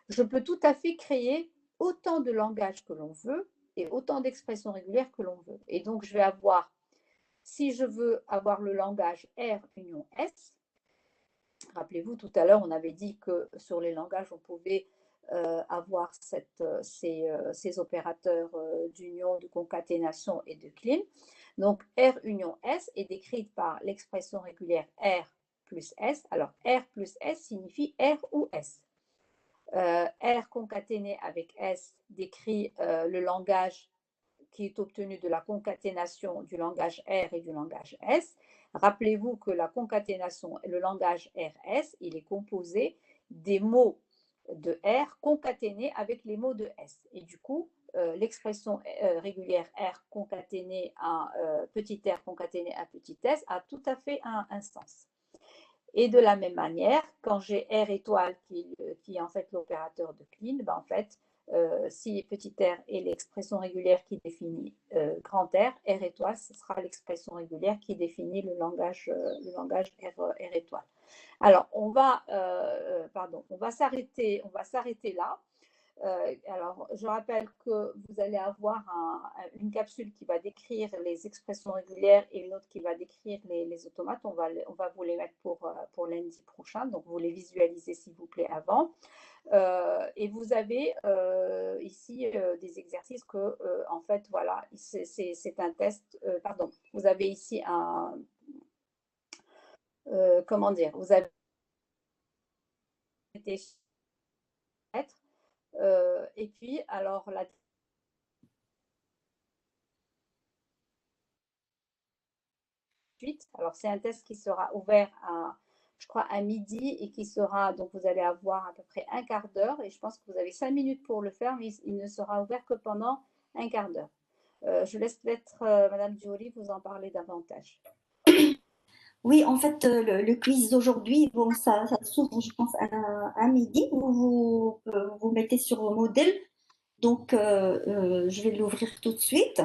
je peux tout à fait créer autant de langages que l'on veut et autant d'expressions régulières que l'on veut. Et donc, je vais avoir, si je veux avoir le langage R union S, rappelez-vous, tout à l'heure, on avait dit que sur les langages, on pouvait avoir ces opérateurs d'union, de concaténation et de clean. Donc, R union S est décrite par l'expression régulière R plus S. Alors, R plus S signifie R ou S. R concaténé avec S décrit le langage qui est obtenu de la concaténation du langage R et du langage S. Rappelez-vous que la concaténation et le langage RS, il est composé des mots de R concaténés avec les mots de S. Et du coup, l'expression régulière R concaténée à petit r concaténé à petit s a tout à fait un sens. Et de la même manière, quand j'ai R étoile qui est en fait l'opérateur de clean, ben en fait, si petit r est l'expression régulière qui définit grand R, R étoile, ce sera l'expression régulière qui définit le langage R étoile. Alors, on va s'arrêter là. Alors, je rappelle que vous allez avoir une capsule qui va décrire les expressions régulières et une autre qui va décrire les automates. On va vous les mettre pour lundi prochain, donc vous les visualisez s'il vous plaît avant. Et vous avez ici des exercices que, en fait, voilà, c'est un test. Pardon, vous avez ici comment dire, vous avez été et puis, alors, la suite, alors c'est un test qui sera ouvert je crois, à midi et qui sera, donc vous allez avoir à peu près un quart d'heure et je pense que vous avez 5 minutes pour le faire, mais il ne sera ouvert que pendant un quart d'heure. Je laisse peut-être Madame Diori vous en parler davantage. Oui, en fait, le quiz d'aujourd'hui, bon, ça s'ouvre, je pense, à midi. Vous mettez sur vos modèles. Donc, je vais l'ouvrir tout de suite.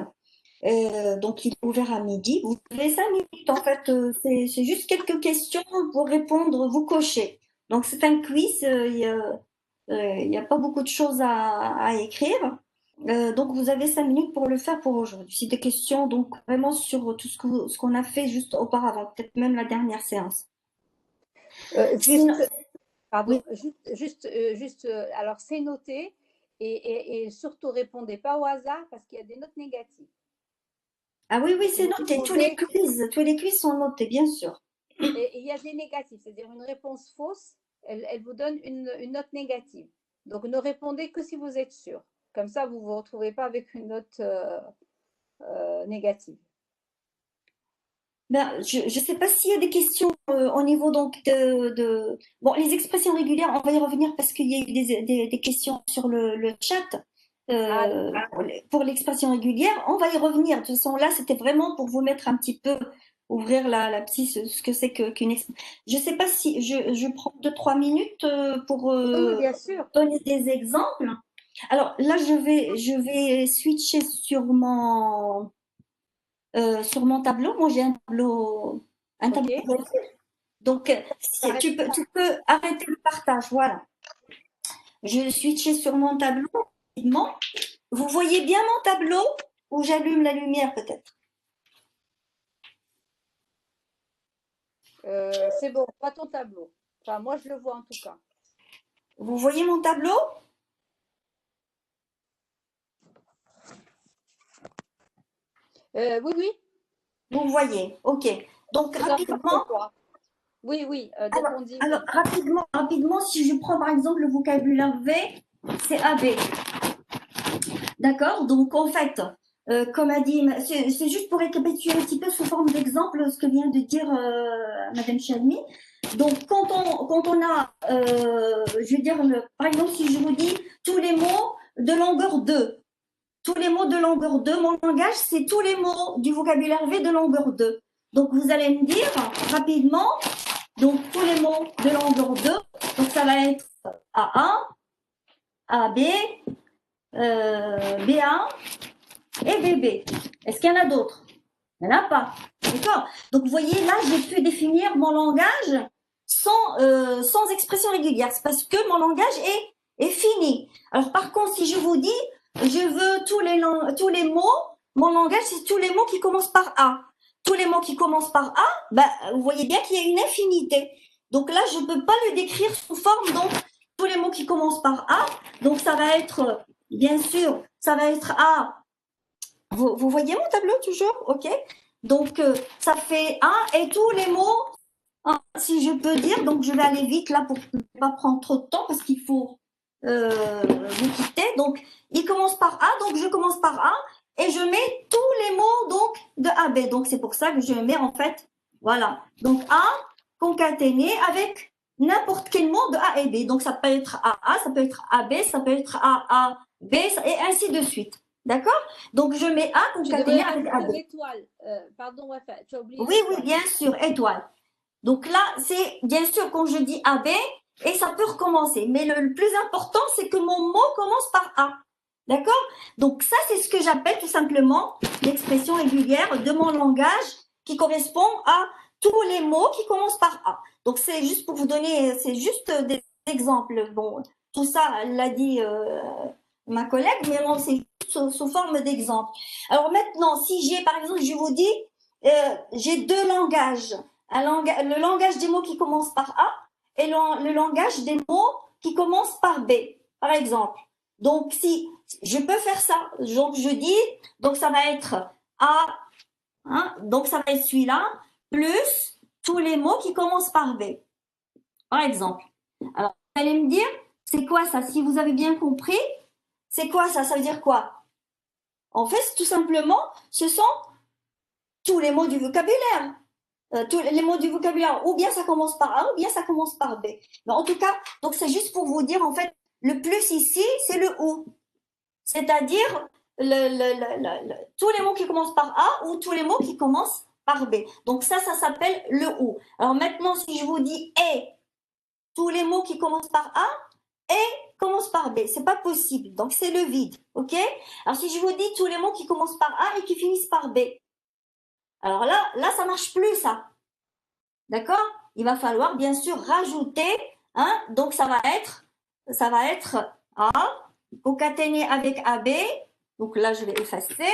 Donc, il est ouvert à midi. Vous avez 5 minutes, en fait. C'est juste quelques questions pour répondre, vous cochez. Donc, c'est un quiz. Il n'y a pas beaucoup de choses à écrire. Donc, vous avez 5 minutes pour le faire pour aujourd'hui. C'est des questions, donc, vraiment sur tout ce qu'on a fait juste auparavant, peut-être même la dernière séance. Juste, pardon, Oui. juste alors c'est noté et surtout répondez pas au hasard parce qu'il y a des notes négatives. Ah oui, c'est noté. Tous les quiz sont notés, bien sûr. Et il y a des négatifs, c'est-à-dire une réponse fausse, elle vous donne une note négative. Donc ne répondez que si vous êtes sûr. Comme ça, vous ne vous retrouvez pas avec une note négative. Ben, je ne sais pas s'il y a des questions au niveau donc Bon, les expressions régulières, on va y revenir parce qu'il y a eu des questions sur le chat pour l'expression régulière. On va y revenir. De toute façon, là, c'était vraiment pour vous mettre un petit peu, ouvrir la psy, ce que c'est qu'une expression. Je ne sais pas si je prends 2-3 minutes pour Oui, bien sûr. donner des exemples. Alors là, je vais switcher sur mon tableau. Moi, j'ai un tableau Ok. Donc, tu peux arrêter le partage. Voilà. Je switcher sur mon tableau rapidement. Vous voyez bien mon tableau ou j'allume la lumière peut-être? C'est bon, pas ton tableau. Enfin, moi, je le vois en tout cas. Vous voyez mon tableau? Oui, oui. Vous voyez. OK. Donc, rapidement. Oui. Donc, on dit alors rapidement, si je prends par exemple le vocabulaire V, c'est AB. D'accord? Donc, en fait, comme a dit, c'est juste pour récapituler un petit peu sous forme d'exemple ce que vient de dire Madame Chalmy. Donc, quand on a, je veux dire, par exemple, si je vous dis tous les mots de longueur 2, tous les mots de longueur 2, mon langage, c'est tous les mots du vocabulaire V de longueur 2. Donc, vous allez me dire rapidement, donc tous les mots de longueur 2, donc ça va être A1, AB, B1 et BB. Est-ce qu'il y en a d'autres? Il n'y en a pas. D'accord? Donc, vous voyez, là, j'ai pu définir mon langage sans expression régulière. C'est parce que mon langage est fini. Alors, par contre, si je vous dis, je veux tous les mots, mon langage, c'est tous les mots qui commencent par A. Tous les mots qui commencent par A, ben, vous voyez bien qu'il y a une infinité. Donc là, je ne peux pas le décrire sous forme, donc, tous les mots qui commencent par A. Donc, ça va être, bien sûr, ça va être A. Vous voyez mon tableau toujours? OK. Donc, ça fait A et tous les mots, hein, si je peux dire, donc je vais aller vite là pour ne pas prendre trop de temps parce qu'il faut vous quitter. Donc, il commence par A, donc je commence par A et je mets tous les mots donc de AB. Donc, c'est pour ça que je mets en fait, voilà. Donc, A concaténé avec n'importe quel mot de A et B. Donc, ça peut être AA, ça peut être AB, ça peut être AA, B et ainsi de suite. D'accord? Donc, je mets A concaténé avec AB. L'étoile. Pardon, Wafa, tu as oublié. Oui, oui, bien sûr, étoile. Donc là, c'est bien sûr quand je dis AB, et ça peut recommencer. Mais le plus important, c'est que mon mot commence par A. D'accord? Donc ça, c'est ce que j'appelle tout simplement l'expression régulière de mon langage qui correspond à tous les mots qui commencent par A. Donc c'est juste pour vous donner, c'est juste des exemples. Bon, tout ça, elle l'a dit ma collègue, mais bon, c'est sous forme d'exemple. Alors maintenant, si j'ai, par exemple, je vous dis, j'ai deux langages. Le langage des mots qui commencent par A et le langage des mots qui commencent par B, par exemple. Donc, si je peux faire ça, donc je dis, donc ça va être A, hein, donc ça va être celui-là, plus tous les mots qui commencent par B, par exemple. Alors, vous allez me dire, c'est quoi ça? Si vous avez bien compris, c'est quoi ça? Ça veut dire quoi? En fait, tout simplement, ce sont tous les mots du vocabulaire. Tous les mots du vocabulaire, ou bien ça commence par A, ou bien ça commence par B. Mais en tout cas, donc c'est juste pour vous dire, en fait, le plus ici, c'est le OU. C'est-à-dire tous les mots qui commencent par A ou tous les mots qui commencent par B. Donc ça s'appelle le OU. Alors maintenant, si je vous dis et, tous les mots qui commencent par A, et commencent par B. C'est pas possible. Donc c'est le vide. OK? Alors si je vous dis tous les mots qui commencent par A et qui finissent par B. Alors là, ça marche plus, ça. D'accord? Il va falloir, bien sûr, rajouter, hein? Donc, ça va être A, concaténé avec AB. Donc, là, je vais effacer.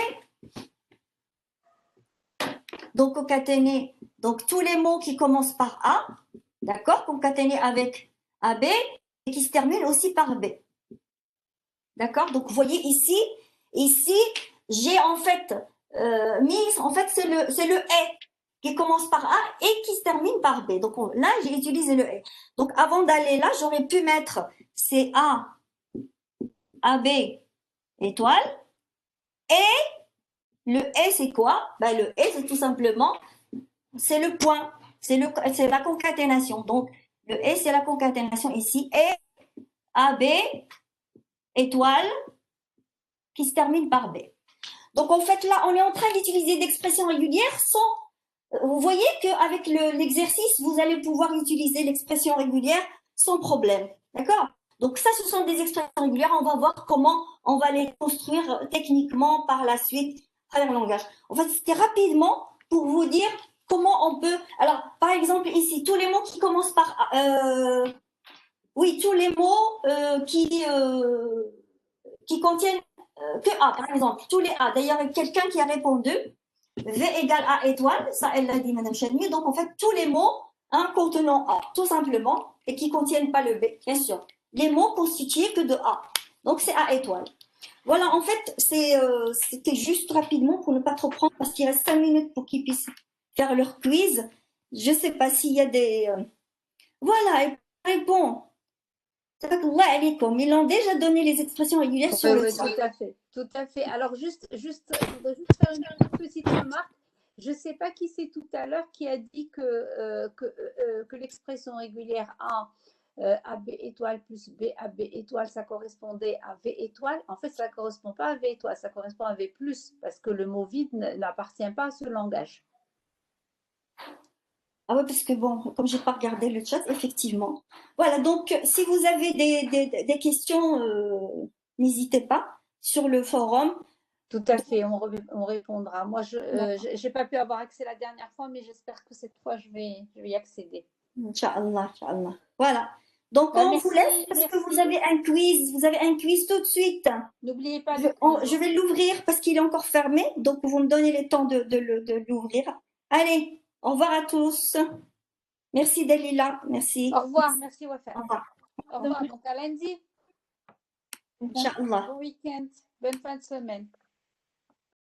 Donc, concaténé, donc, tous les mots qui commencent par A, d'accord? Concaténé avec AB et qui se terminent aussi par B. D'accord? Donc, vous voyez ici, j'ai en fait mis, en fait, c'est le et qui commence par A et qui se termine par B. Donc là, j'ai utilisé le et. Donc avant d'aller là, j'aurais pu mettre CA, AB, étoile. Et le et, c'est quoi? Ben, le et, c'est tout simplement, c'est le point. C'est la concaténation. Donc, le et, c'est la concaténation ici. Et AB, étoile, qui se termine par B. Donc, en fait, là, on est en train d'utiliser d'expressions régulières sans... Vous voyez qu'avec l'exercice, vous allez pouvoir utiliser l'expression régulière sans problème. D'accord? Donc, ça, ce sont des expressions régulières. On va voir comment on va les construire techniquement par la suite à travers le langage. En fait, c'était rapidement pour vous dire comment on peut... Alors, par exemple, ici, tous les mots qui commencent par... oui, tous les mots qui contiennent que A, par exemple, tous les A. D'ailleurs, il y a quelqu'un qui a répondu V égale A étoile, ça elle l'a dit Madame Chalmier. Donc en fait, tous les mots contenant A, tout simplement, et qui ne contiennent pas le B, bien sûr. Les mots constitués que de A. Donc c'est A étoile. Voilà, en fait, c'était juste rapidement pour ne pas trop prendre, parce qu'il reste 5 minutes pour qu'ils puissent faire leur quiz. Je ne sais pas s'il y a des... Voilà, et répond. Ils ont déjà donné les expressions régulières sur le site. Tout à fait, tout à fait. Alors, je voudrais juste faire une petite remarque. Je ne sais pas qui c'est tout à l'heure qui a dit que l'expression régulière A, AB étoile plus B, AB étoile, ça correspondait à V étoile. En fait, ça ne correspond pas à V étoile, ça correspond à V plus, parce que le mot vide n'appartient pas à ce langage. Ah oui, parce que bon, comme je n'ai pas regardé le chat, effectivement. Voilà, donc si vous avez des questions, n'hésitez pas sur le forum. Tout à fait, on répondra. Moi, je n'ai pas pu avoir accès la dernière fois, mais j'espère que cette fois, je vais y accéder. Inch'Allah, Inch'Allah. Voilà. Donc, on vous laisse parce que vous avez un quiz tout de suite. N'oubliez pas. Je vais l'ouvrir parce qu'il est encore fermé, donc vous me donnez le temps de l'ouvrir. Allez. Au revoir à tous. Merci Dalila, merci. Au revoir, merci Wafa. Au revoir. Au revoir, donc à lundi. Inch'Allah. Bon week-end, bonne fin de semaine.